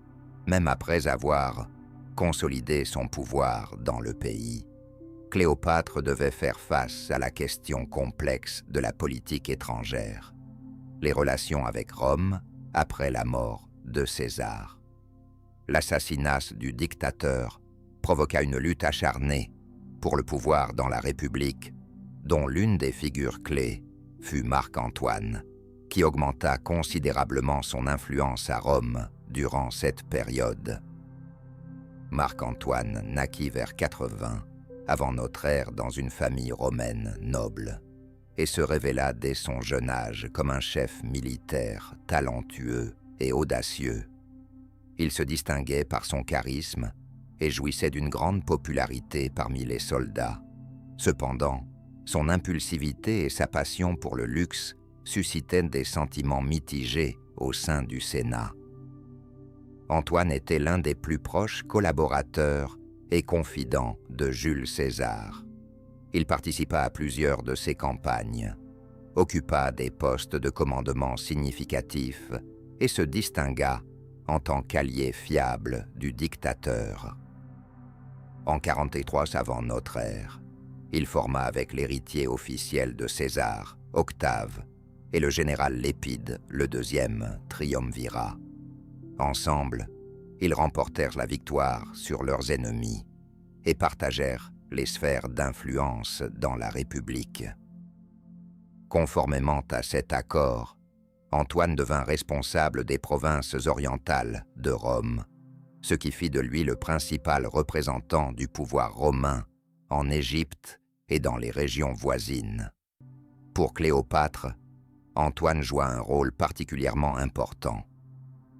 même après avoir consolidé son pouvoir dans le pays, Cléopâtre devait faire face à la question complexe de la politique étrangère, les relations avec Rome après la mort de César. L'assassinat du dictateur provoqua une lutte acharnée pour le pouvoir dans la République, dont l'une des figures clés fut Marc-Antoine, qui augmenta considérablement son influence à Rome durant cette période. Marc-Antoine naquit vers 80 avant notre ère dans une famille romaine noble et se révéla dès son jeune âge comme un chef militaire talentueux et audacieux. Il se distinguait par son charisme et jouissait d'une grande popularité parmi les soldats. Cependant, son impulsivité et sa passion pour le luxe suscitaient des sentiments mitigés au sein du Sénat. Antoine était l'un des plus proches collaborateurs et confidents de Jules César. Il participa à plusieurs de ses campagnes, occupa des postes de commandement significatifs et se distingua en tant qu'allié fiable du dictateur. En 43 avant notre ère, il forma avec l'héritier officiel de César, Octave, et le général Lépide, le deuxième triumvirat. Ensemble, ils remportèrent la victoire sur leurs ennemis et partagèrent les sphères d'influence dans la République. Conformément à cet accord, Antoine devint responsable des provinces orientales de Rome, ce qui fit de lui le principal représentant du pouvoir romain en Égypte et dans les régions voisines. Pour Cléopâtre, Antoine joua un rôle particulièrement important.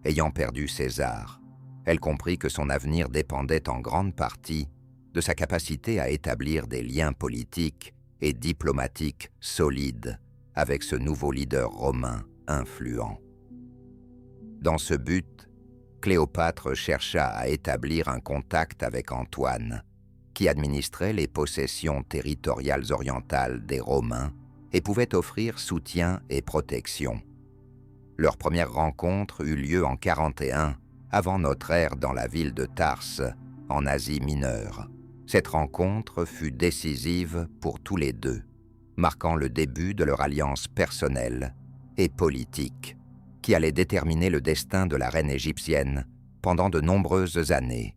Ayant perdu César, elle comprit que son avenir dépendait en grande partie de sa capacité à établir des liens politiques et diplomatiques solides avec ce nouveau leader romain influent. Dans ce but, Cléopâtre chercha à établir un contact avec Antoine, qui administrait les possessions territoriales orientales des Romains et pouvait offrir soutien et protection. Leur première rencontre eut lieu en 41 avant notre ère dans la ville de Tarse, en Asie mineure. Cette rencontre fut décisive pour tous les deux, marquant le début de leur alliance personnelle et politique, qui allait déterminer le destin de la reine égyptienne pendant de nombreuses années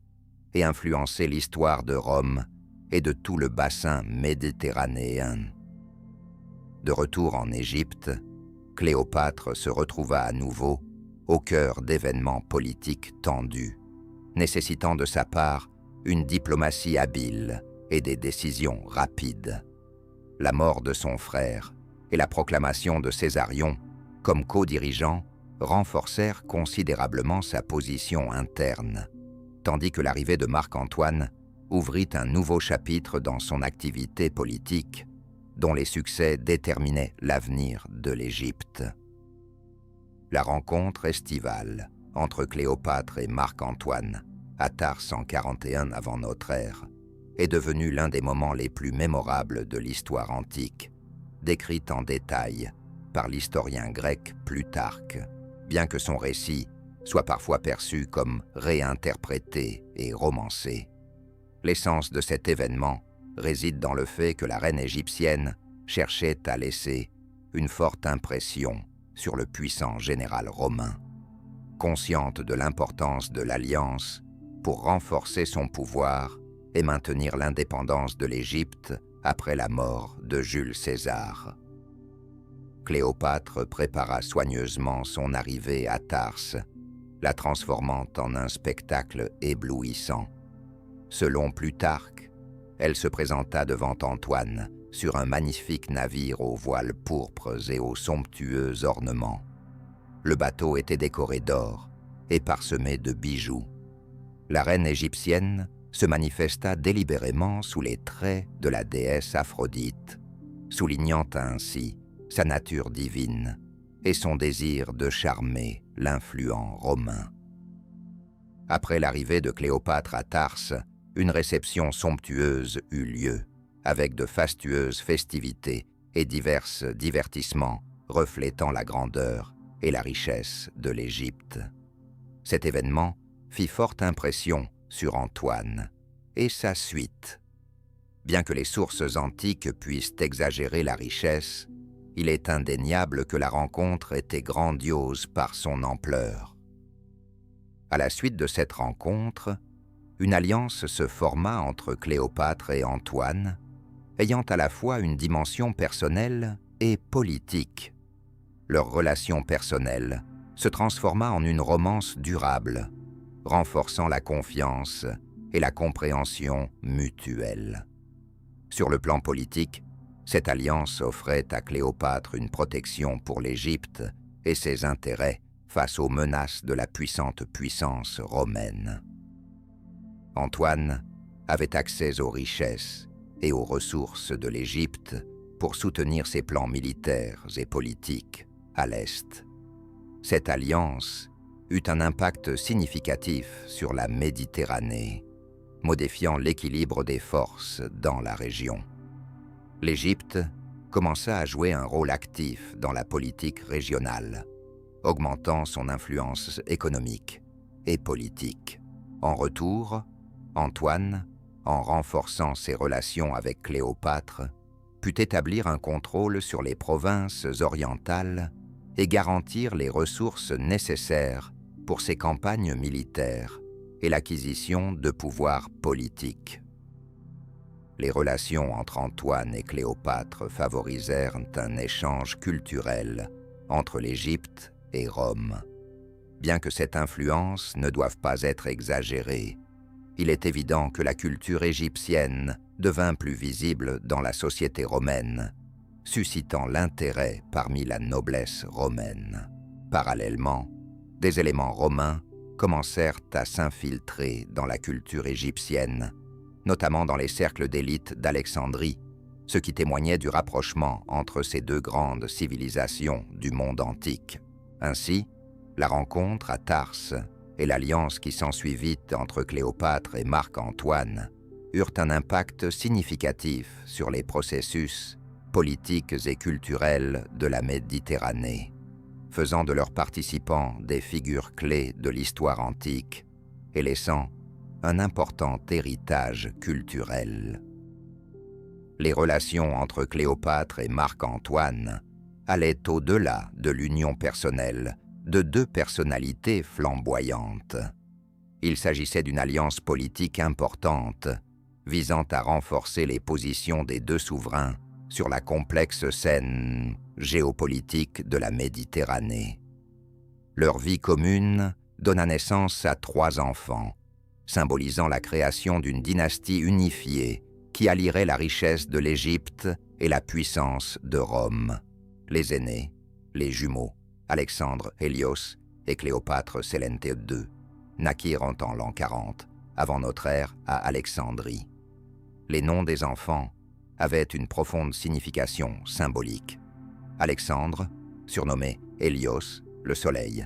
et influencer l'histoire de Rome et de tout le bassin méditerranéen. De retour en Égypte, Cléopâtre se retrouva à nouveau au cœur d'événements politiques tendus, nécessitant de sa part une diplomatie habile et des décisions rapides. La mort de son frère et la proclamation de Césarion comme co-dirigeant renforcèrent considérablement sa position interne, tandis que l'arrivée de Marc-Antoine ouvrit un nouveau chapitre dans son activité politique, dont les succès déterminaient l'avenir de l'Égypte. La rencontre estivale entre Cléopâtre et Marc-Antoine, à Tarse en 41 avant notre ère, est devenue l'un des moments les plus mémorables de l'histoire antique, décrite en détail par l'historien grec Plutarque, bien que son récit soit parfois perçu comme réinterprété et romancé. L'essence de cet événement réside dans le fait que la reine égyptienne cherchait à laisser une forte impression sur le puissant général romain. Consciente de l'importance de l'alliance pour renforcer son pouvoir et maintenir l'indépendance de l'Égypte après la mort de Jules César. Cléopâtre prépara soigneusement son arrivée à Tarse, la transformant en un spectacle éblouissant. Selon Plutarque, elle se présenta devant Antoine sur un magnifique navire aux voiles pourpres et aux somptueux ornements. Le bateau était décoré d'or et parsemé de bijoux. La reine égyptienne se manifesta délibérément sous les traits de la déesse Aphrodite, soulignant ainsi sa nature divine et son désir de charmer l'influent romain. Après l'arrivée de Cléopâtre à Tarse, une réception somptueuse eut lieu, avec de fastueuses festivités et divers divertissements reflétant la grandeur et la richesse de l'Égypte. Cet événement fit forte impression sur Antoine et sa suite. Bien que les sources antiques puissent exagérer la richesse, il est indéniable que la rencontre était grandiose par son ampleur. À la suite de cette rencontre, une alliance se forma entre Cléopâtre et Antoine, ayant à la fois une dimension personnelle et politique. Leur relation personnelle se transforma en une romance durable, renforçant la confiance et la compréhension mutuelle. Sur le plan politique, cette alliance offrait à Cléopâtre une protection pour l'Égypte et ses intérêts face aux menaces de la puissante puissance romaine. Antoine avait accès aux richesses et aux ressources de l'Égypte pour soutenir ses plans militaires et politiques à l'Est. Cette alliance eut un impact significatif sur la Méditerranée, modifiant l'équilibre des forces dans la région. L'Égypte commença à jouer un rôle actif dans la politique régionale, augmentant son influence économique et politique. En retour, Antoine, en renforçant ses relations avec Cléopâtre, put établir un contrôle sur les provinces orientales et garantir les ressources nécessaires pour ses campagnes militaires et l'acquisition de pouvoirs politiques. les relations entre Antoine et Cléopâtre favorisèrent un échange culturel entre l'Égypte et Rome. Bien que cette influence ne doive pas être exagérée, il est évident que la culture égyptienne devint plus visible dans la société romaine, suscitant l'intérêt parmi la noblesse romaine. Parallèlement, des éléments romains commencèrent à s'infiltrer dans la culture égyptienne, notamment dans les cercles d'élite d'Alexandrie, ce qui témoignait du rapprochement entre ces deux grandes civilisations du monde antique. Ainsi, la rencontre à Tarse et l'alliance qui s'ensuivit entre Cléopâtre et Marc-Antoine eurent un impact significatif sur les processus politiques et culturels de la Méditerranée, faisant de leurs participants des figures clés de l'histoire antique et laissant un important héritage culturel. Les relations entre Cléopâtre et Marc-Antoine allaient au-delà de l'union personnelle de deux personnalités flamboyantes. Il s'agissait d'une alliance politique importante, visant à renforcer les positions des deux souverains sur la complexe scène géopolitique de la Méditerranée. Leur vie commune donna naissance à 3 enfants, symbolisant la création d'une dynastie unifiée qui allierait la richesse de l'Égypte et la puissance de Rome. Les aînés, les jumeaux, Alexandre Hélios et Cléopâtre Sélénté II, naquirent en l'an 40, avant notre ère, à Alexandrie. Les noms des enfants avaient une profonde signification symbolique. Alexandre, surnommé Hélios, le soleil,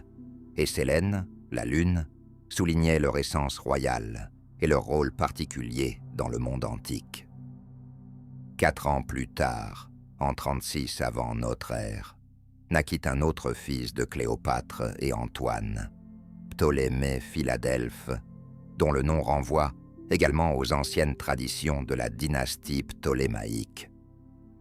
et Sélène, la lune, soulignaient leur essence royale et leur rôle particulier dans le monde antique. 4 ans plus tard, en 36 avant notre ère, naquit un autre fils de Cléopâtre et Antoine, Ptolémée Philadelphe, dont le nom renvoie également aux anciennes traditions de la dynastie ptolémaïque.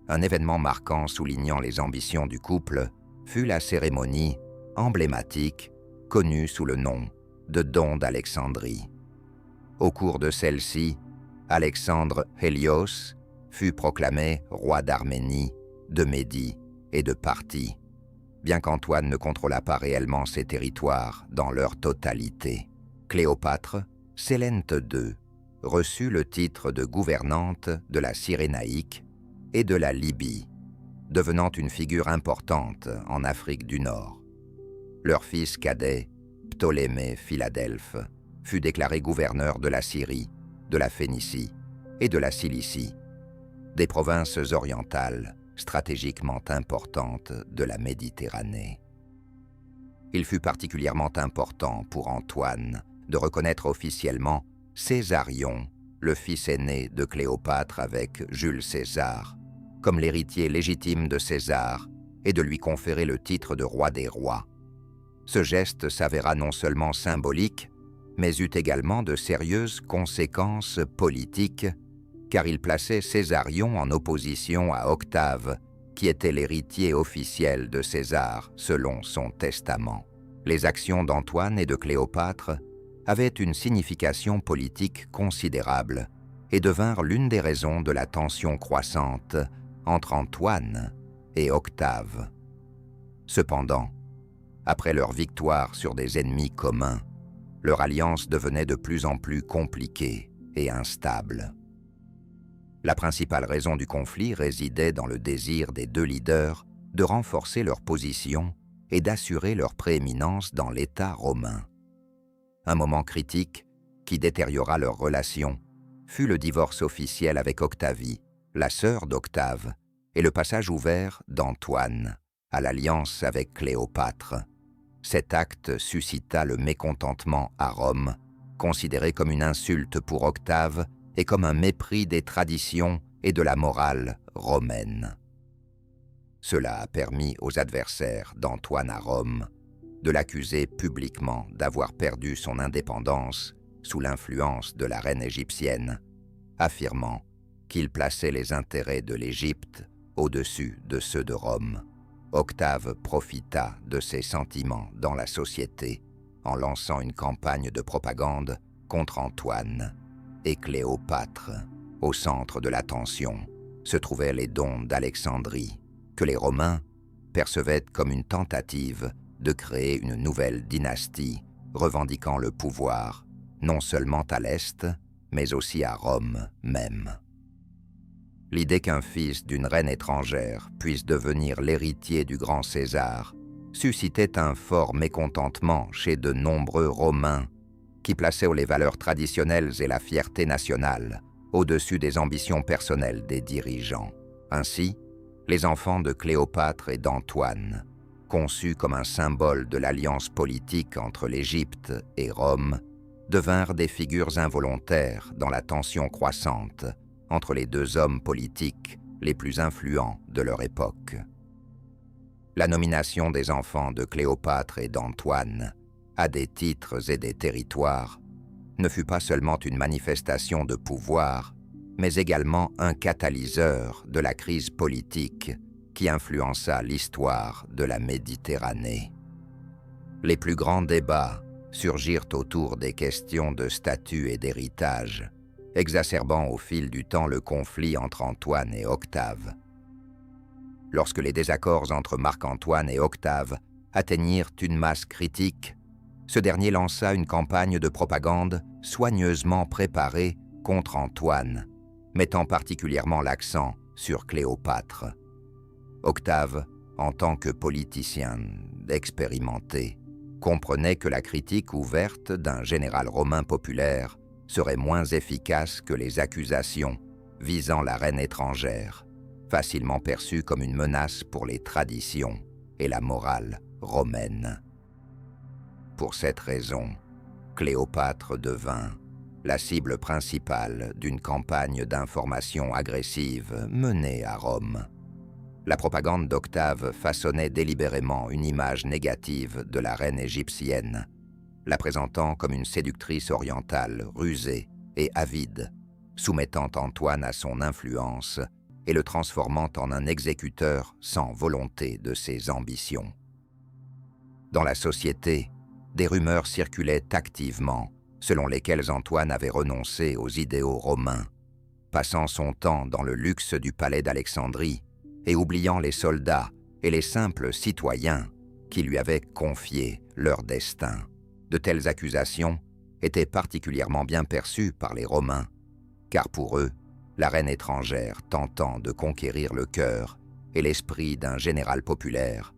Un événement marquant soulignant les ambitions du couple fut la cérémonie emblématique connue sous le nom de don d'Alexandrie. Au cours de celle-ci, Alexandre Hélios fut proclamé roi d'Arménie, de Médie et de Parthie, bien qu'Antoine ne contrôlât pas réellement ces territoires dans leur totalité. Cléopâtre, Sélénte II, reçut le titre de gouvernante de la Cyrénaïque et de la Libye, devenant une figure importante en Afrique du Nord. Leur fils cadet, Ptolémée Philadelphe, fut déclaré gouverneur de la Syrie, de la Phénicie et de la Cilicie, des provinces orientales stratégiquement importantes de la Méditerranée. Il fut particulièrement important pour Antoine de reconnaître officiellement Césarion, le fils aîné de Cléopâtre avec Jules César, comme l'héritier légitime de César et de lui conférer le titre de roi des rois. Ce geste s'avéra non seulement symbolique, mais eut également de sérieuses conséquences politiques, car il plaçait Césarion en opposition à Octave, qui était l'héritier officiel de César selon son testament. Les actions d'Antoine et de Cléopâtre avaient une signification politique considérable et devinrent l'une des raisons de la tension croissante entre Antoine et Octave. Cependant, après leur victoire sur des ennemis communs, leur alliance devenait de plus en plus compliquée et instable. La principale raison du conflit résidait dans le désir des deux leaders de renforcer leur position et d'assurer leur prééminence dans l'État romain. Un moment critique, qui détériora leurs relations, fut le divorce officiel avec Octavie, la sœur d'Octave, et le passage ouvert d'Antoine à l'alliance avec Cléopâtre. Cet acte suscita le mécontentement à Rome, considéré comme une insulte pour Octave et comme un mépris des traditions et de la morale romaine. Cela a permis aux adversaires d'Antoine à Rome de l'accuser publiquement d'avoir perdu son indépendance sous l'influence de la reine égyptienne, affirmant qu'il plaçait les intérêts de l'Égypte au-dessus de ceux de Rome. Octave profita de ces sentiments dans la société en lançant une campagne de propagande contre Antoine et Cléopâtre. Au centre de l'attention se trouvaient les dons d'Alexandrie, que les Romains percevaient comme une tentative de créer une nouvelle dynastie revendiquant le pouvoir, non seulement à l'Est, mais aussi à Rome même. L'idée qu'un fils d'une reine étrangère puisse devenir l'héritier du grand César suscitait un fort mécontentement chez de nombreux Romains qui plaçaient les valeurs traditionnelles et la fierté nationale au-dessus des ambitions personnelles des dirigeants. Ainsi, les enfants de Cléopâtre et d'Antoine, conçus comme un symbole de l'alliance politique entre l'Égypte et Rome, devinrent des figures involontaires dans la tension croissante entre les deux hommes politiques les plus influents de leur époque. La nomination des enfants de Cléopâtre et d'Antoine à des titres et des territoires ne fut pas seulement une manifestation de pouvoir, mais également un catalyseur de la crise politique qui influença l'histoire de la Méditerranée. Les plus grands débats surgirent autour des questions de statut et d'héritage, exacerbant au fil du temps le conflit entre Antoine et Octave. Lorsque les désaccords entre Marc-Antoine et Octave atteignirent une masse critique, ce dernier lança une campagne de propagande soigneusement préparée contre Antoine, mettant particulièrement l'accent sur Cléopâtre. Octave, en tant que politicien expérimenté, comprenait que la critique ouverte d'un général romain populaire serait moins efficace que les accusations visant la reine étrangère, facilement perçues comme une menace pour les traditions et la morale romaine. Pour cette raison, Cléopâtre devint la cible principale d'une campagne d'information agressive menée à Rome. La propagande d'Octave façonnait délibérément une image négative de la reine égyptienne, la présentant comme une séductrice orientale rusée et avide, soumettant Antoine à son influence et le transformant en un exécuteur sans volonté de ses ambitions. Dans la société, des rumeurs circulaient activement, selon lesquelles Antoine avait renoncé aux idéaux romains, passant son temps dans le luxe du palais d'Alexandrie et oubliant les soldats et les simples citoyens qui lui avaient confié leur destin. De telles accusations étaient particulièrement bien perçues par les Romains, car pour eux, la reine étrangère tentant de conquérir le cœur et l'esprit d'un général populaire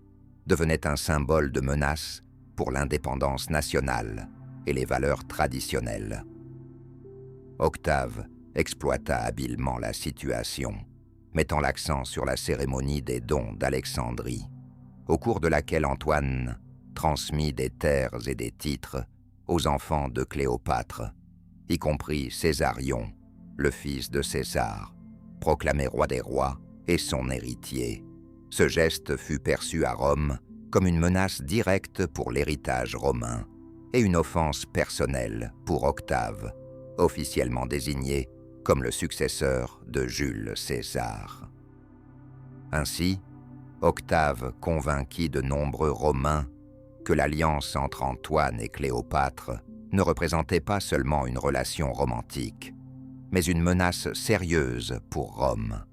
devenait un symbole de menace pour l'indépendance nationale et les valeurs traditionnelles. Octave exploita habilement la situation, mettant l'accent sur la cérémonie des dons d'Alexandrie, au cours de laquelle Antoine transmit des terres et des titres aux enfants de Cléopâtre, y compris Césarion, le fils de César, proclamé roi des rois et son héritier. Ce geste fut perçu à Rome comme une menace directe pour l'héritage romain et une offense personnelle pour Octave, officiellement désigné comme le successeur de Jules César. Ainsi, Octave convainquit de nombreux Romains que l'alliance entre Antoine et Cléopâtre ne représentait pas seulement une relation romantique, mais une menace sérieuse pour Rome.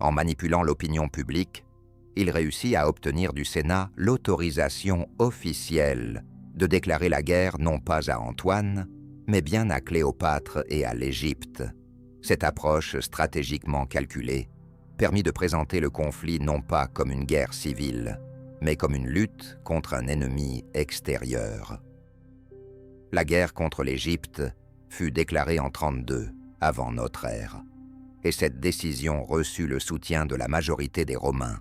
En manipulant l'opinion publique, il réussit à obtenir du Sénat l'autorisation officielle de déclarer la guerre non pas à Antoine, mais bien à Cléopâtre et à l'Égypte. Cette approche stratégiquement calculée permit de présenter le conflit non pas comme une guerre civile, mais comme une lutte contre un ennemi extérieur. La guerre contre l'Égypte fut déclarée en 32, avant notre ère, et cette décision reçut le soutien de la majorité des Romains,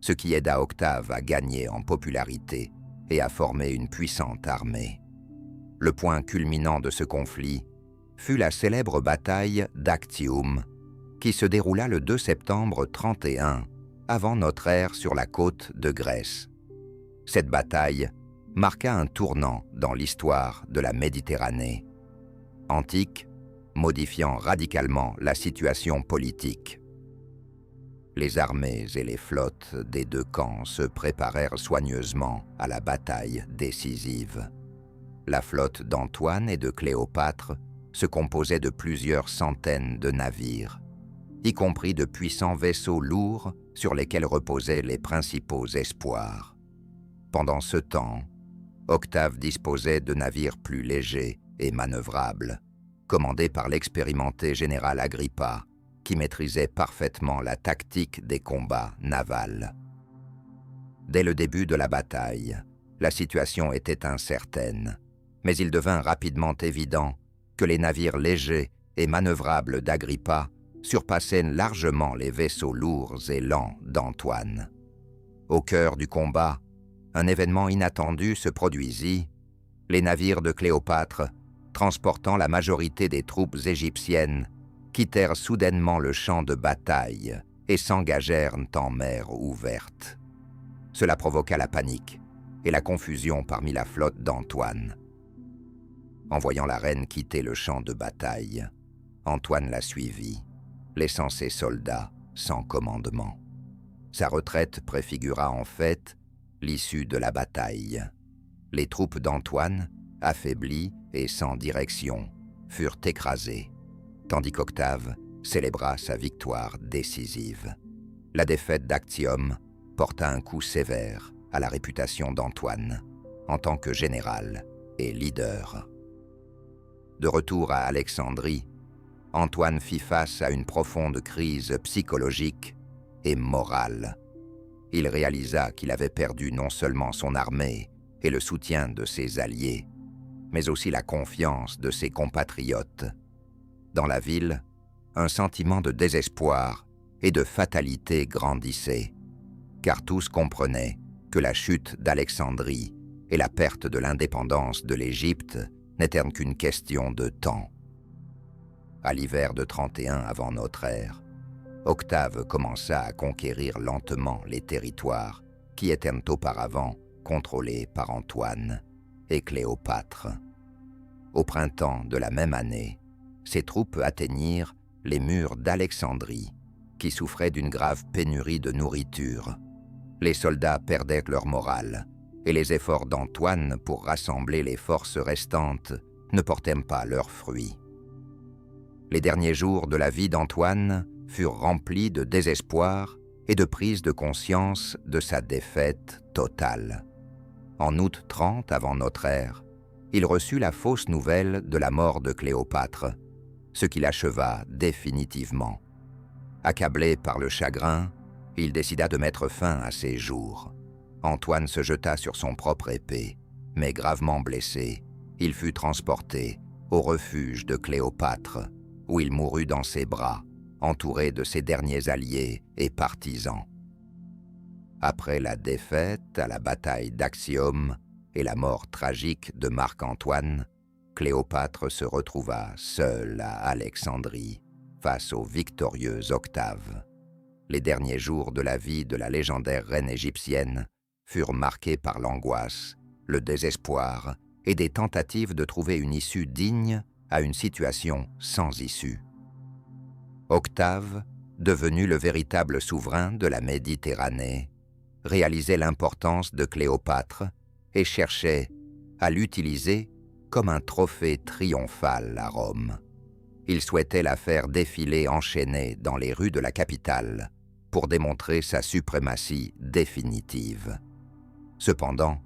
ce qui aida Octave à gagner en popularité et à former une puissante armée. Le point culminant de ce conflit fut la célèbre bataille d'Actium, qui se déroula le 2 septembre 31, avant notre ère sur la côte de Grèce. Cette bataille marqua un tournant dans l'histoire de la Méditerranée antique, modifiant radicalement la situation politique. Les armées et les flottes des deux camps se préparèrent soigneusement à la bataille décisive. La flotte d'Antoine et de Cléopâtre se composait de plusieurs centaines de navires, y compris de puissants vaisseaux lourds sur lesquels reposaient les principaux espoirs. Pendant ce temps, Octave disposait de navires plus légers et manœuvrables, commandés par l'expérimenté général Agrippa, qui maîtrisait parfaitement la tactique des combats navals. Dès le début de la bataille, la situation était incertaine, mais il devint rapidement évident que les navires légers et manœuvrables d'Agrippa surpassaient largement les vaisseaux lourds et lents d'Antoine. Au cœur du combat, un événement inattendu se produisit. Les navires de Cléopâtre, transportant la majorité des troupes égyptiennes, quittèrent soudainement le champ de bataille et s'engagèrent en mer ouverte. Cela provoqua la panique et la confusion parmi la flotte d'Antoine. En voyant la reine quitter le champ de bataille, Antoine la suivit, laissant ses soldats sans commandement. Sa retraite préfigura en fait l'issue de la bataille. Les troupes d'Antoine, affaiblies et sans direction, furent écrasées, tandis qu'Octave célébra sa victoire décisive. La défaite d'Actium porta un coup sévère à la réputation d'Antoine en tant que général et leader. De retour à Alexandrie, Antoine fit face à une profonde crise psychologique et morale. Il réalisa qu'il avait perdu non seulement son armée et le soutien de ses alliés, mais aussi la confiance de ses compatriotes. Dans la ville, un sentiment de désespoir et de fatalité grandissait, car tous comprenaient que la chute d'Alexandrie et la perte de l'indépendance de l'Égypte n'étaient qu'une question de temps. À l'hiver de 31 avant notre ère, Octave commença à conquérir lentement les territoires qui étaient auparavant contrôlés par Antoine et Cléopâtre. Au printemps de la même année, ses troupes atteignirent les murs d'Alexandrie, qui souffraient d'une grave pénurie de nourriture. Les soldats perdaient leur morale, et les efforts d'Antoine pour rassembler les forces restantes ne portaient pas leurs fruits. Les derniers jours de la vie d'Antoine furent remplis de désespoir et de prise de conscience de sa défaite totale. En août 30 avant notre ère, il reçut la fausse nouvelle de la mort de Cléopâtre, ce qui l'acheva définitivement. Accablé par le chagrin, il décida de mettre fin à ses jours. Antoine se jeta sur son propre épée, mais gravement blessé, il fut transporté au refuge de Cléopâtre, où il mourut dans ses bras, entouré de ses derniers alliés et partisans. Après la défaite à la bataille d'Actium et la mort tragique de Marc-Antoine, Cléopâtre se retrouva seule à Alexandrie, face au victorieux Octave. Les derniers jours de la vie de la légendaire reine égyptienne furent marqués par l'angoisse, le désespoir et des tentatives de trouver une issue digne à une situation sans issue. Octave, devenu le véritable souverain de la Méditerranée, réalisait l'importance de Cléopâtre et cherchait à l'utiliser comme un trophée triomphal à Rome. Il souhaitait la faire défiler enchaînée dans les rues de la capitale pour démontrer sa suprématie définitive. Cependant,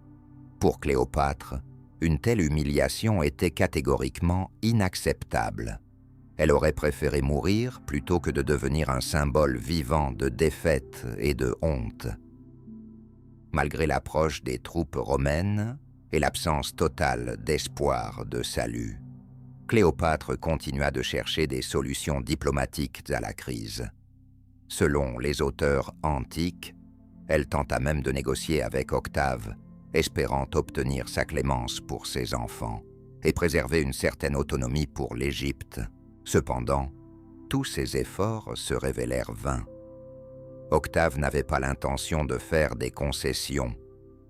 pour Cléopâtre, une telle humiliation était catégoriquement inacceptable. Elle aurait préféré mourir plutôt que de devenir un symbole vivant de défaite et de honte. Malgré l'approche des troupes romaines et l'absence totale d'espoir de salut, Cléopâtre continua de chercher des solutions diplomatiques à la crise. Selon les auteurs antiques, elle tenta même de négocier avec Octave, espérant obtenir sa clémence pour ses enfants et préserver une certaine autonomie pour l'Égypte. Cependant, tous ces efforts se révélèrent vains. Octave n'avait pas l'intention de faire des concessions,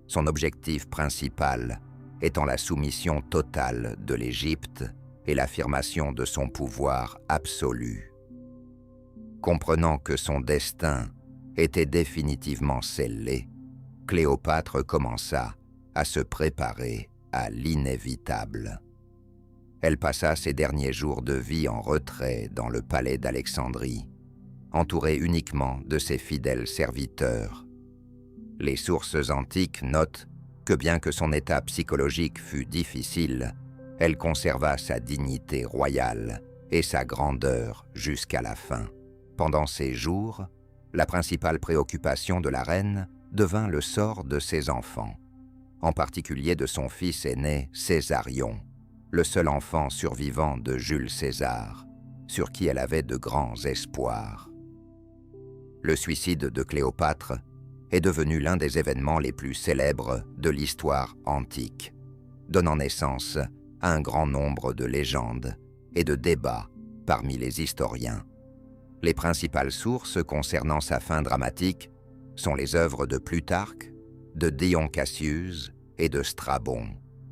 son objectif principal étant la soumission totale de l'Égypte et l'affirmation de son pouvoir absolu. Comprenant que son destin était définitivement scellé, Cléopâtre commença à se préparer à l'inévitable. Elle passa ses derniers jours de vie en retrait dans le palais d'Alexandrie, entourée uniquement de ses fidèles serviteurs. Les sources antiques notent que bien que son état psychologique fût difficile, elle conserva sa dignité royale et sa grandeur jusqu'à la fin. Pendant ces jours, la principale préoccupation de la reine devint le sort de ses enfants, en particulier de son fils aîné Césarion, le seul enfant survivant de Jules César, sur qui elle avait de grands espoirs. Le suicide de Cléopâtre est devenu l'un des événements les plus célèbres de l'histoire antique, donnant naissance à un grand nombre de légendes et de débats parmi les historiens. Les principales sources concernant sa fin dramatique sont les œuvres de Plutarque, de Dion Cassius et de Strabon,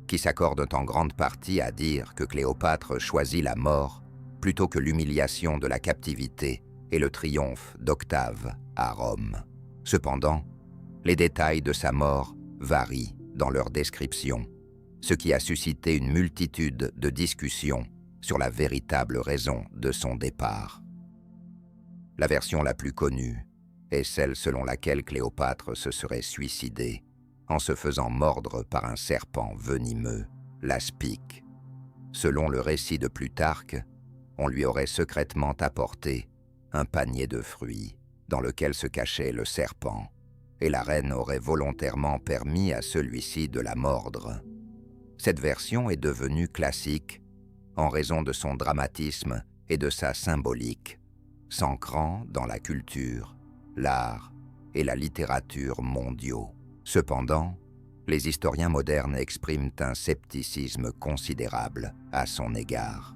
qui s'accordent en grande partie à dire que Cléopâtre choisit la mort plutôt que l'humiliation de la captivité et le triomphe d'Octave à Rome. Cependant, les détails de sa mort varient dans leur description, ce qui a suscité une multitude de discussions sur la véritable raison de son départ. La version la plus connue est celle selon laquelle Cléopâtre se serait suicidée en se faisant mordre par un serpent venimeux, l'aspic. Selon le récit de Plutarque, on lui aurait secrètement apporté un panier de fruits dans lequel se cachait le serpent, et la reine aurait volontairement permis à celui-ci de la mordre. Cette version est devenue classique en raison de son dramatisme et de sa symbolique, s'ancrant dans la culture, l'art et la littérature mondiaux. Cependant, les historiens modernes expriment un scepticisme considérable à son égard.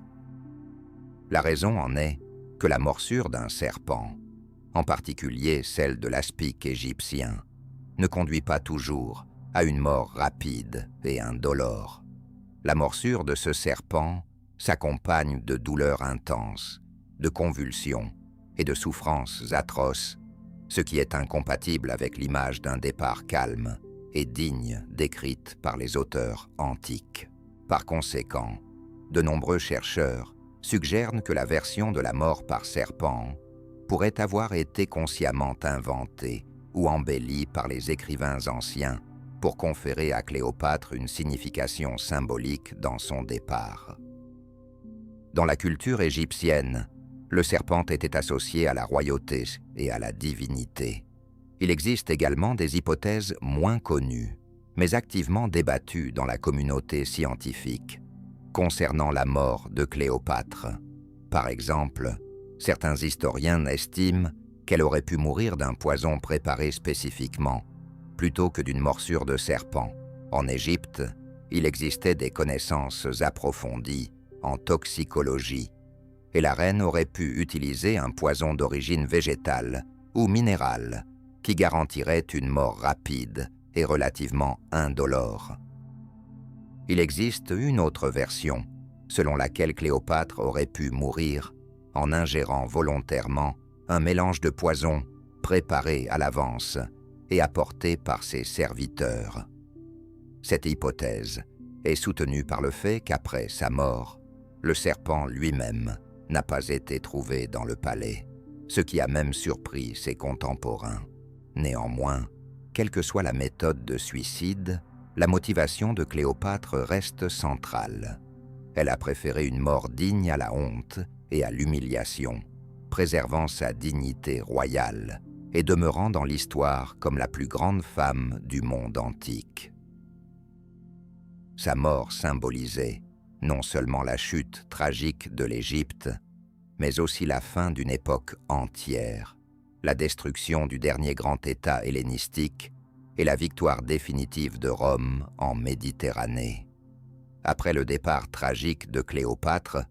La raison en est que la morsure d'un serpent, en particulier celle de l'aspic égyptien, ne conduit pas toujours à une mort rapide et indolore. La morsure de ce serpent s'accompagne de douleurs intenses, de convulsions et de souffrances atroces, ce qui est incompatible avec l'image d'un départ calme et digne décrite par les auteurs antiques. Par conséquent, de nombreux chercheurs suggèrent que la version de la mort par serpent pourrait avoir été consciemment inventée ou embellie par les écrivains anciens pour conférer à Cléopâtre une signification symbolique dans son départ. Dans la culture égyptienne, le serpent était associé à la royauté et à la divinité. Il existe également des hypothèses moins connues, mais activement débattues dans la communauté scientifique, concernant la mort de Cléopâtre. Par exemple, certains historiens estiment qu'elle aurait pu mourir d'un poison préparé spécifiquement, plutôt que d'une morsure de serpent. En Égypte, il existait des connaissances approfondies en toxicologie, et la reine aurait pu utiliser un poison d'origine végétale ou minérale qui garantirait une mort rapide et relativement indolore. Il existe une autre version, selon laquelle Cléopâtre aurait pu mourir en ingérant volontairement un mélange de poison préparé à l'avance et apporté par ses serviteurs. Cette hypothèse est soutenue par le fait qu'après sa mort, le serpent lui-même n'a pas été trouvé dans le palais, ce qui a même surpris ses contemporains. Néanmoins, quelle que soit la méthode de suicide, la motivation de Cléopâtre reste centrale. Elle a préféré une mort digne à la honte et à l'humiliation, préservant sa dignité royale et demeurant dans l'histoire comme la plus grande femme du monde antique. Sa mort symbolisait non seulement la chute tragique de l'Égypte, mais aussi la fin d'une époque entière, la destruction du dernier grand État hellénistique et la victoire définitive de Rome en Méditerranée. Après le départ tragique de Cléopâtre,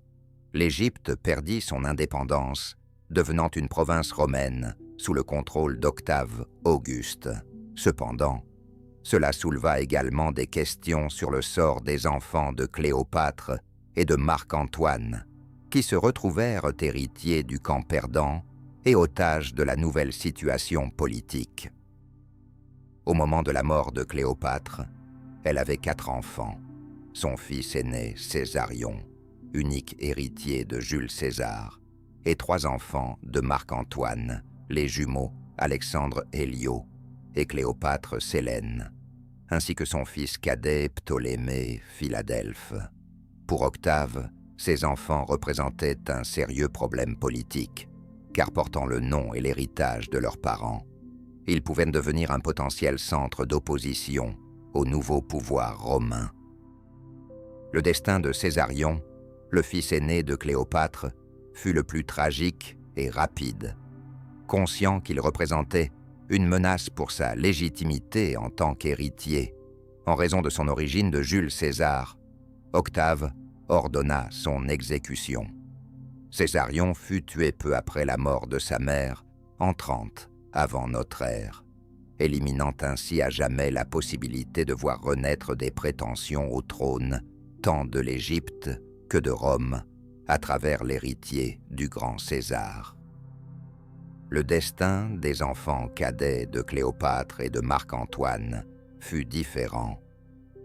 l'Égypte perdit son indépendance, devenant une province romaine sous le contrôle d'Octave Auguste. Cependant, cela souleva également des questions sur le sort des enfants de Cléopâtre et de Marc-Antoine, qui se retrouvèrent héritiers du camp perdant et otages de la nouvelle situation politique. Au moment de la mort de Cléopâtre, elle avait 4 enfants, son fils aîné Césarion, unique héritier de Jules César, et 3 enfants de Marc-Antoine, les jumeaux Alexandre Héliot et Cléopâtre Sélène, ainsi que son fils cadet Ptolémée Philadelphe. Pour Octave, ces enfants représentaient un sérieux problème politique, car portant le nom et l'héritage de leurs parents, ils pouvaient devenir un potentiel centre d'opposition au nouveau pouvoir romain. Le destin de Césarion, le fils aîné de Cléopâtre, fut le plus tragique et rapide. Conscient qu'il représentait une menace pour sa légitimité en tant qu'héritier, en raison de son origine de Jules César, Octave ordonna son exécution. Césarion fut tué peu après la mort de sa mère, en 30 avant notre ère, éliminant ainsi à jamais la possibilité de voir renaître des prétentions au trône, tant de l'Égypte que de Rome, à travers l'héritier du grand César. Le destin des enfants cadets de Cléopâtre et de Marc-Antoine fut différent.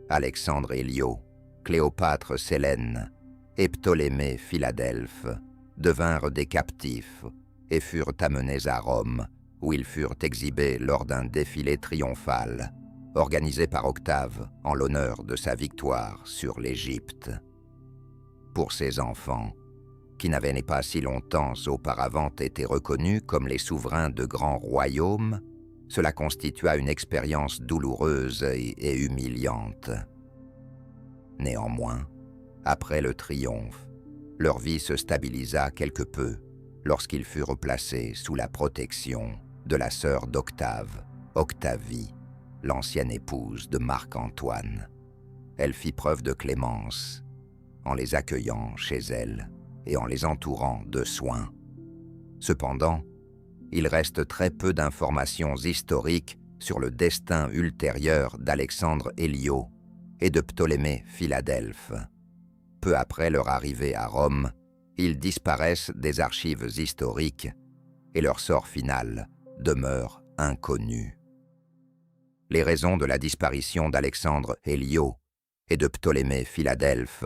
Alexandre Héliot, Cléopâtre Sélène et Ptolémée Philadelphe devinrent des captifs et furent amenés à Rome, où ils furent exhibés lors d'un défilé triomphal, organisé par Octave en l'honneur de sa victoire sur l'Égypte. Pour ces enfants, qui n'avaient pas si longtemps auparavant été reconnus comme les souverains de grands royaumes, cela constitua une expérience douloureuse et humiliante. Néanmoins, après le triomphe, leur vie se stabilisa quelque peu lorsqu'ils furent placés sous la protection de la sœur d'Octave, Octavie, l'ancienne épouse de Marc-Antoine. Elle fit preuve de clémence en les accueillant chez elle et en les entourant de soins. Cependant, il reste très peu d'informations historiques sur le destin ultérieur d'Alexandre Héliot et de Ptolémée Philadelphe. Peu après leur arrivée à Rome, ils disparaissent des archives historiques et leur sort final demeure inconnu. Les raisons de la disparition d'Alexandre Héliot et de Ptolémée Philadelphe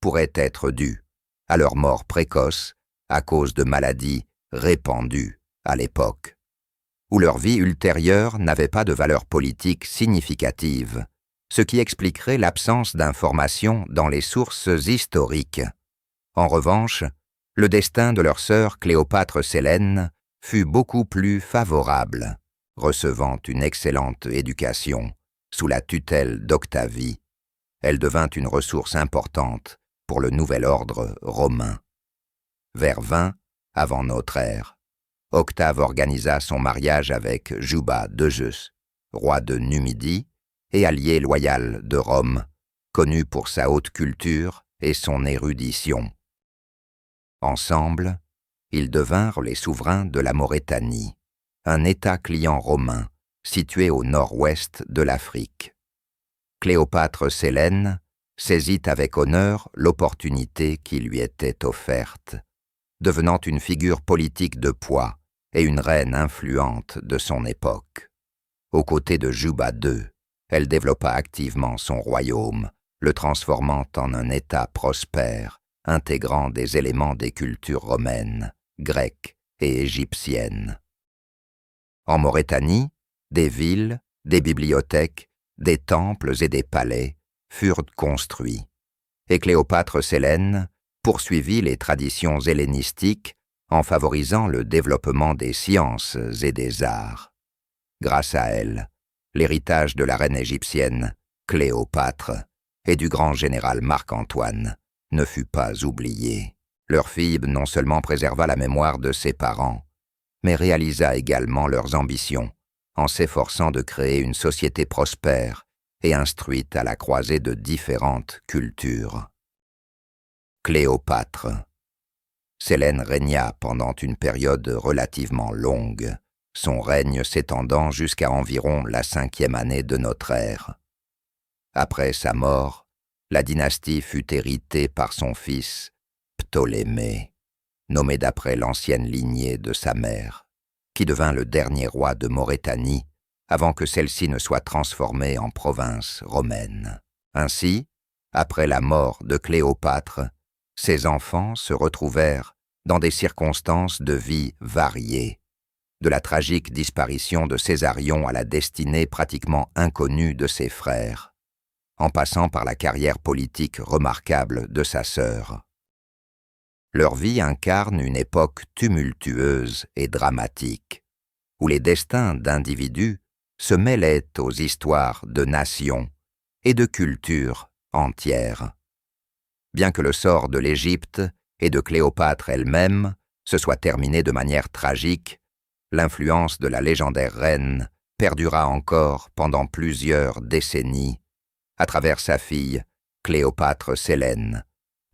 pourraient être dues à leur mort précoce à cause de maladies répandues à l'époque, ou leur vie ultérieure n'avait pas de valeur politique significative, ce qui expliquerait l'absence d'informations dans les sources historiques. En revanche, le destin de leur sœur Cléopâtre Sélène fut beaucoup plus favorable, recevant une excellente éducation sous la tutelle d'Octavie. Elle devint une ressource importante pour le nouvel ordre romain. Vers 20 avant notre ère, Octave organisa son mariage avec Juba d'Eugis, roi de Numidie et allié loyal de Rome, connu pour sa haute culture et son érudition. Ensemble, ils devinrent les souverains de la Maurétanie, un État client romain situé au nord-ouest de l'Afrique. Cléopâtre Sélène saisit avec honneur l'opportunité qui lui était offerte, devenant une figure politique de poids et une reine influente de son époque. Aux côtés de Juba II, elle développa activement son royaume, le transformant en un État prospère, intégrant des éléments des cultures romaines, grecques et égyptiennes. En Maurétanie, des villes, des bibliothèques, des temples et des palais furent construits, et Cléopâtre Sélène poursuivit les traditions hellénistiques en favorisant le développement des sciences et des arts. Grâce à elle, l'héritage de la reine égyptienne, Cléopâtre, et du grand général Marc-Antoine ne fut pas oublié. Leur fille non seulement préserva la mémoire de ses parents, mais réalisa également leurs ambitions en s'efforçant de créer une société prospère et instruite à la croisée de différentes cultures. Cléopâtre. Sélène régna pendant une période relativement longue, son règne s'étendant jusqu'à environ la 5e année de notre ère. Après sa mort, la dynastie fut héritée par son fils Ptolémée, nommé d'après l'ancienne lignée de sa mère, qui devint le dernier roi de Maurétanie avant que celle-ci ne soit transformée en province romaine. Ainsi, après la mort de Cléopâtre, ses enfants se retrouvèrent dans des circonstances de vie variées, de la tragique disparition de Césarion à la destinée pratiquement inconnue de ses frères, en passant par la carrière politique remarquable de sa sœur. Leur vie incarne une époque tumultueuse et dramatique, où les destins d'individus se mêlaient aux histoires de nations et de cultures entières. Bien que le sort de l'Égypte et de Cléopâtre elle-même se soit terminé de manière tragique, l'influence de la légendaire reine perdura encore pendant plusieurs décennies à travers sa fille Cléopâtre Sélène,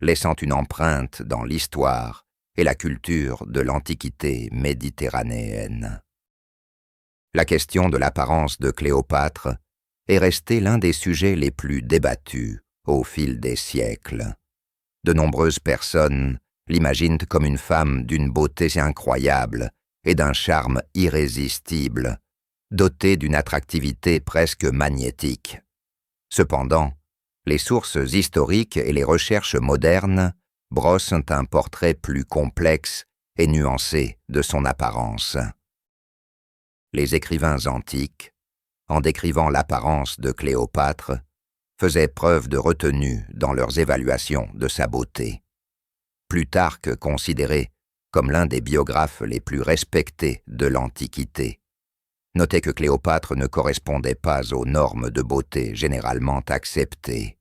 laissant une empreinte dans l'histoire et la culture de l'Antiquité méditerranéenne. La question de l'apparence de Cléopâtre est restée l'un des sujets les plus débattus au fil des siècles. De nombreuses personnes l'imaginent comme une femme d'une beauté incroyable et d'un charme irrésistible, dotée d'une attractivité presque magnétique. Cependant, les sources historiques et les recherches modernes brossent un portrait plus complexe et nuancé de son apparence. Les écrivains antiques, en décrivant l'apparence de Cléopâtre, faisaient preuve de retenue dans leurs évaluations de sa beauté. Plutarque, considéré comme l'un des biographes les plus respectés de l'Antiquité, notait que Cléopâtre ne correspondait pas aux normes de beauté généralement acceptées.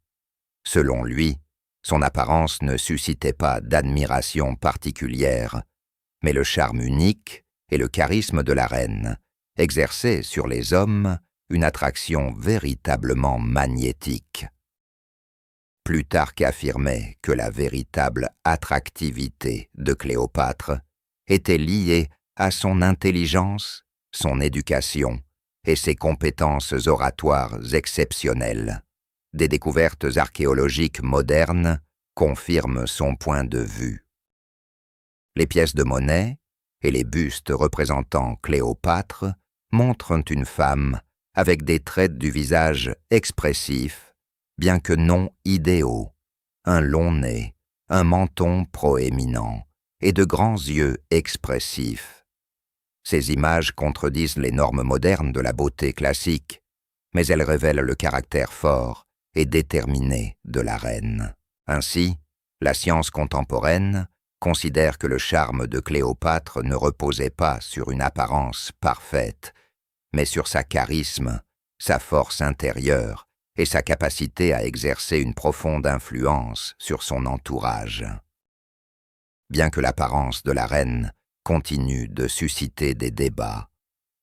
Selon lui, son apparence ne suscitait pas d'admiration particulière, mais le charme unique et le charisme de la reine exerçaient sur les hommes une attraction véritablement magnétique. Plutarque affirmait que la véritable attractivité de Cléopâtre était liée à son intelligence, son éducation et ses compétences oratoires exceptionnelles. Des découvertes archéologiques modernes confirment son point de vue. Les pièces de monnaie et les bustes représentant Cléopâtre montrent une femme avec des traits du visage expressifs, bien que non idéaux, un long nez, un menton proéminent et de grands yeux expressifs. Ces images contredisent les normes modernes de la beauté classique, mais elles révèlent le caractère fort et déterminé de la reine. Ainsi, la science contemporaine considère que le charme de Cléopâtre ne reposait pas sur une apparence parfaite, mais sur sa charisme, sa force intérieure et sa capacité à exercer une profonde influence sur son entourage. Bien que l'apparence de la reine continue de susciter des débats,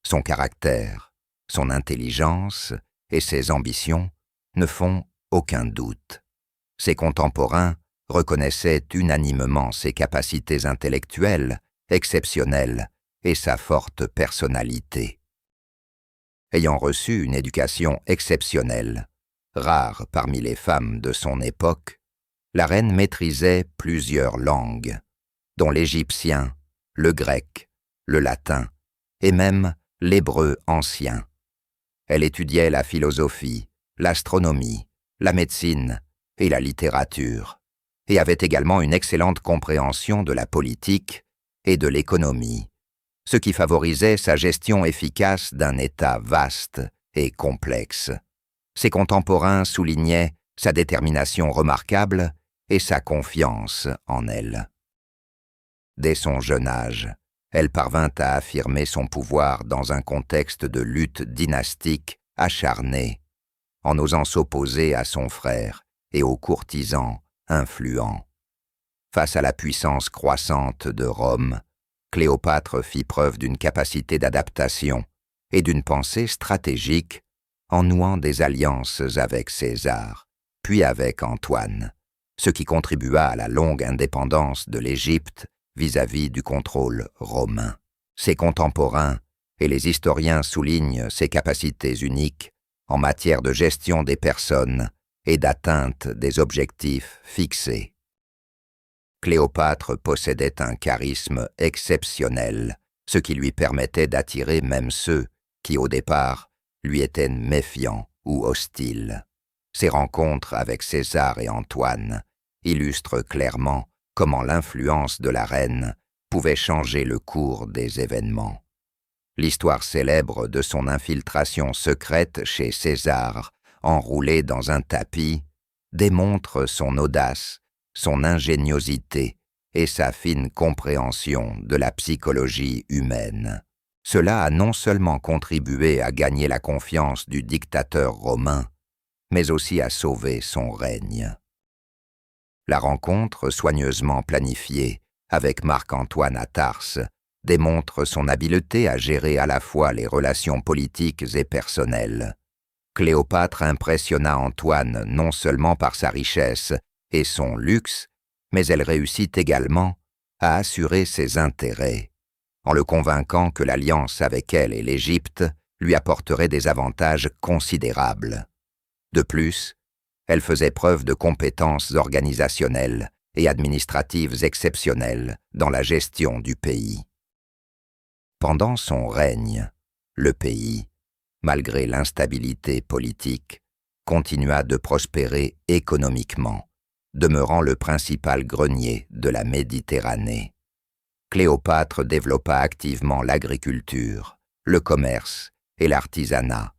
son caractère, son intelligence et ses ambitions ne font aucun doute. Ses contemporains reconnaissaient unanimement ses capacités intellectuelles exceptionnelles et sa forte personnalité. Ayant reçu une éducation exceptionnelle, rare parmi les femmes de son époque, la reine maîtrisait plusieurs langues, dont l'égyptien, le grec, le latin et même l'hébreu ancien. Elle étudiait la philosophie, l'astronomie, la médecine et la littérature, et avait également une excellente compréhension de la politique et de l'économie, ce qui favorisait sa gestion efficace d'un État vaste et complexe. Ses contemporains soulignaient sa détermination remarquable et sa confiance en elle. Dès son jeune âge, elle parvint à affirmer son pouvoir dans un contexte de lutte dynastique acharnée, en osant s'opposer à son frère et aux courtisans influents. Face à la puissance croissante de Rome, Cléopâtre fit preuve d'une capacité d'adaptation et d'une pensée stratégique en nouant des alliances avec César, puis avec Antoine, ce qui contribua à la longue indépendance de l'Égypte vis-à-vis du contrôle romain. Ses contemporains et les historiens soulignent ses capacités uniques en matière de gestion des personnes et d'atteinte des objectifs fixés. Cléopâtre possédait un charisme exceptionnel, ce qui lui permettait d'attirer même ceux qui, au départ, lui étaient méfiants ou hostiles. Ses rencontres avec César et Antoine illustrent clairement comment l'influence de la reine pouvait changer le cours des événements. L'histoire célèbre de son infiltration secrète chez César, enroulée dans un tapis, démontre son audace, son ingéniosité et sa fine compréhension de la psychologie humaine. Cela a non seulement contribué à gagner la confiance du dictateur romain, mais aussi à sauver son règne. La rencontre, soigneusement planifiée, avec Marc-Antoine à Tarse, démontre son habileté à gérer à la fois les relations politiques et personnelles. Cléopâtre impressionna Antoine non seulement par sa richesse et son luxe, mais elle réussit également à assurer ses intérêts, en le convainquant que l'alliance avec elle et l'Égypte lui apporterait des avantages considérables. De plus, elle faisait preuve de compétences organisationnelles et administratives exceptionnelles dans la gestion du pays. Pendant son règne, le pays, malgré l'instabilité politique, continua de prospérer économiquement, demeurant le principal grenier de la Méditerranée. Cléopâtre développa activement l'agriculture, le commerce et l'artisanat,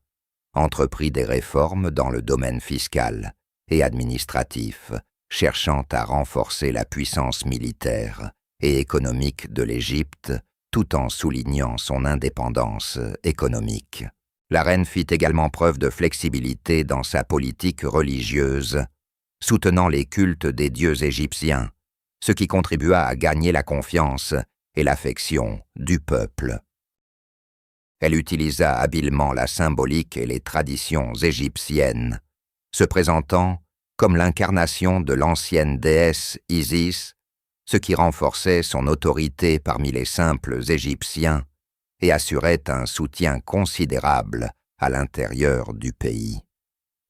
entreprit des réformes dans le domaine fiscal et administratif, cherchant à renforcer la puissance militaire et économique de l'Égypte tout en soulignant son indépendance économique. La reine fit également preuve de flexibilité dans sa politique religieuse, soutenant les cultes des dieux égyptiens, ce qui contribua à gagner la confiance et l'affection du peuple. Elle utilisa habilement la symbolique et les traditions égyptiennes, se présentant comme l'incarnation de l'ancienne déesse Isis, ce qui renforçait son autorité parmi les simples Égyptiens et assurait un soutien considérable à l'intérieur du pays.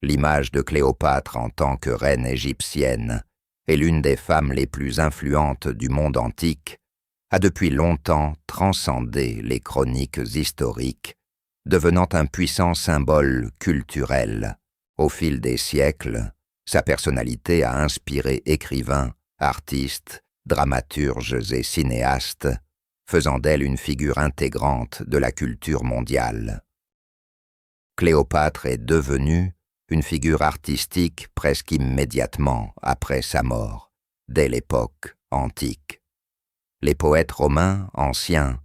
L'image de Cléopâtre en tant que reine égyptienne est l'une des femmes les plus influentes du monde antique, a depuis longtemps transcendé les chroniques historiques, devenant un puissant symbole culturel. Au fil des siècles, sa personnalité a inspiré écrivains, artistes, dramaturges et cinéastes, faisant d'elle une figure intégrante de la culture mondiale. Cléopâtre est devenue une figure artistique presque immédiatement après sa mort, dès l'époque antique. Les poètes romains anciens,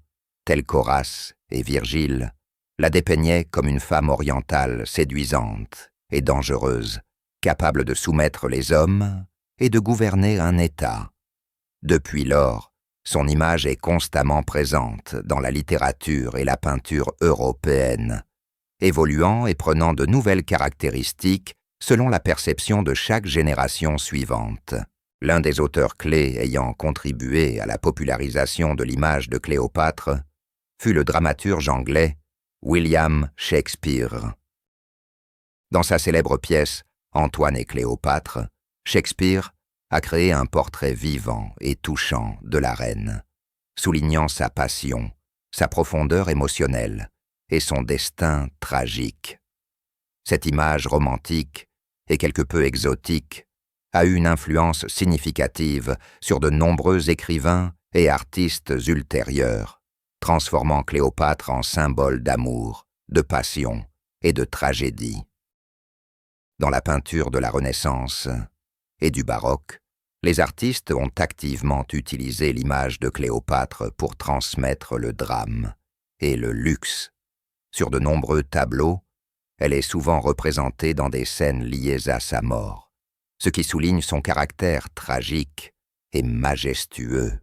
tels qu'Horace et Virgile, la dépeignaient comme une femme orientale séduisante et dangereuse, capable de soumettre les hommes et de gouverner un État. Depuis lors, son image est constamment présente dans la littérature et la peinture européenne, évoluant et prenant de nouvelles caractéristiques selon la perception de chaque génération suivante. L'un des auteurs clés ayant contribué à la popularisation de l'image de Cléopâtre fut le dramaturge anglais William Shakespeare. Dans sa célèbre pièce « Antoine et Cléopâtre », Shakespeare a créé un portrait vivant et touchant de la reine, soulignant sa passion, sa profondeur émotionnelle et son destin tragique. Cette image romantique et quelque peu exotique a eu une influence significative sur de nombreux écrivains et artistes ultérieurs, transformant Cléopâtre en symbole d'amour, de passion et de tragédie. Dans la peinture de la Renaissance et du baroque, les artistes ont activement utilisé l'image de Cléopâtre pour transmettre le drame et le luxe. Sur de nombreux tableaux, elle est souvent représentée dans des scènes liées à sa mort, ce qui souligne son caractère tragique et majestueux.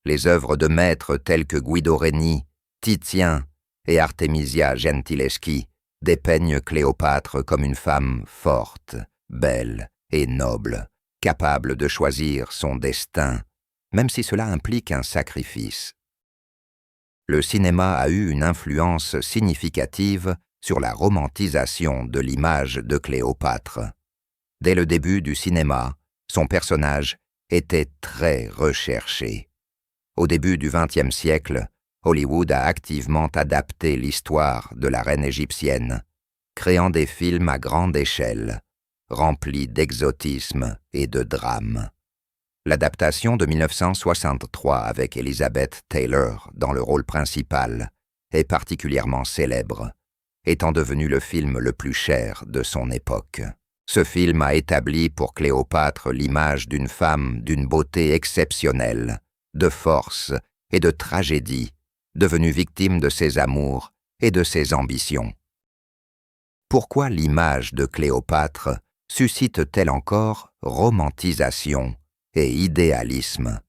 Les œuvres de maîtres telles que Guido Reni, Titien et Artemisia Gentileschi dépeignent Cléopâtre comme une femme forte, belle et noble, capable de choisir son destin, même si cela implique un sacrifice. Le cinéma a eu une influence significative sur la romantisation de l'image de Cléopâtre. Dès le début du cinéma, son personnage était très recherché. Au début du XXe siècle, Hollywood a activement adapté l'histoire de la reine égyptienne, créant des films à grande échelle, remplis d'exotisme et de drame. L'adaptation de 1963 avec Elizabeth Taylor dans le rôle principal est particulièrement célèbre, étant devenu le film le plus cher de son époque. Ce film a établi pour Cléopâtre l'image d'une femme d'une beauté exceptionnelle, de force et de tragédie, devenue victime de ses amours et de ses ambitions. Pourquoi l'image de Cléopâtre suscite-t-elle encore romantisation et idéalisme?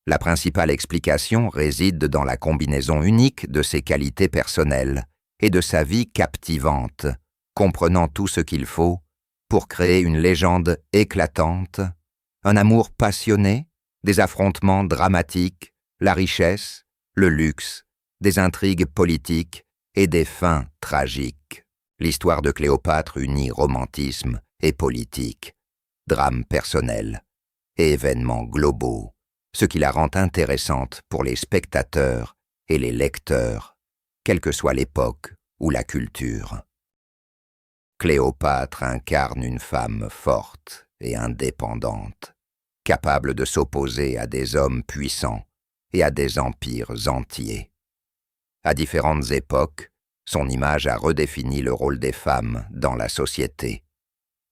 La principale explication réside dans la combinaison unique de ses qualités personnelles et de sa vie captivante, comprenant tout ce qu'il faut pour créer une légende éclatante, un amour passionné, des affrontements dramatiques, la richesse, le luxe, des intrigues politiques et des fins tragiques. L'histoire de Cléopâtre unit romantisme et politique, drame personnel et événements globaux, ce qui la rend intéressante pour les spectateurs et les lecteurs, quelle que soit l'époque ou la culture. Cléopâtre incarne une femme forte et indépendante, capable de s'opposer à des hommes puissants et à des empires entiers. À différentes époques, son image a redéfini le rôle des femmes dans la société,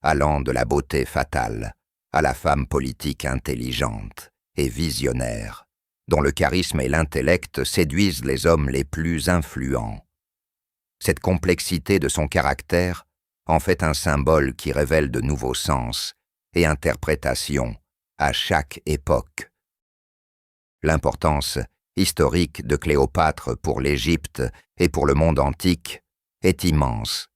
allant de la beauté fatale à la femme politique intelligente et visionnaire, dont le charisme et l'intellect séduisent les hommes les plus influents. Cette complexité de son caractère en fait un symbole qui révèle de nouveaux sens et interprétations à chaque époque. L'importance historique de Cléopâtre pour l'Égypte et pour le monde antique est immense.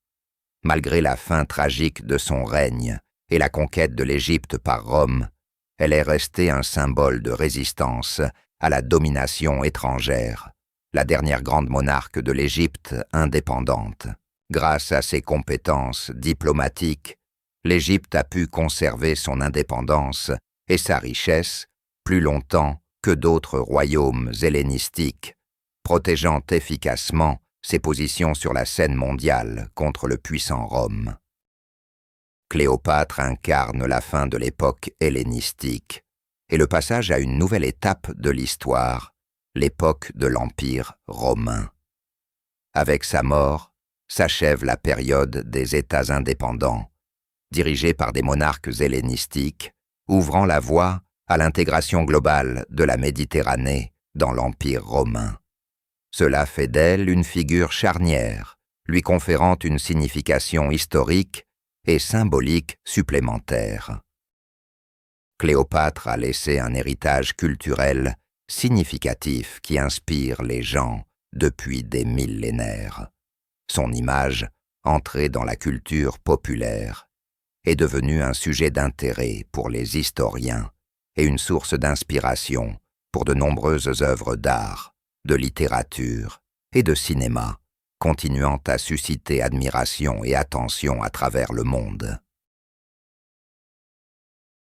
Malgré la fin tragique de son règne et la conquête de l'Égypte par Rome, elle est restée un symbole de résistance à la domination étrangère, la dernière grande monarque de l'Égypte indépendante. Grâce à ses compétences diplomatiques, l'Égypte a pu conserver son indépendance et sa richesse plus longtemps que d'autres royaumes hellénistiques, protégeant efficacement ses positions sur la scène mondiale contre le puissant Rome. Cléopâtre incarne la fin de l'époque hellénistique et le passage à une nouvelle étape de l'histoire, l'époque de l'Empire romain. Avec sa mort, s'achève la période des États indépendants, dirigés par des monarques hellénistiques, ouvrant la voie à l'intégration globale de la Méditerranée dans l'Empire romain. Cela fait d'elle une figure charnière, lui conférant une signification historique et symbolique supplémentaire. Cléopâtre a laissé un héritage culturel significatif qui inspire les gens depuis des millénaires. Son image, entrée dans la culture populaire, est devenue un sujet d'intérêt pour les historiens et une source d'inspiration pour de nombreuses œuvres d'art, de littérature et de cinéma, continuant à susciter admiration et attention à travers le monde.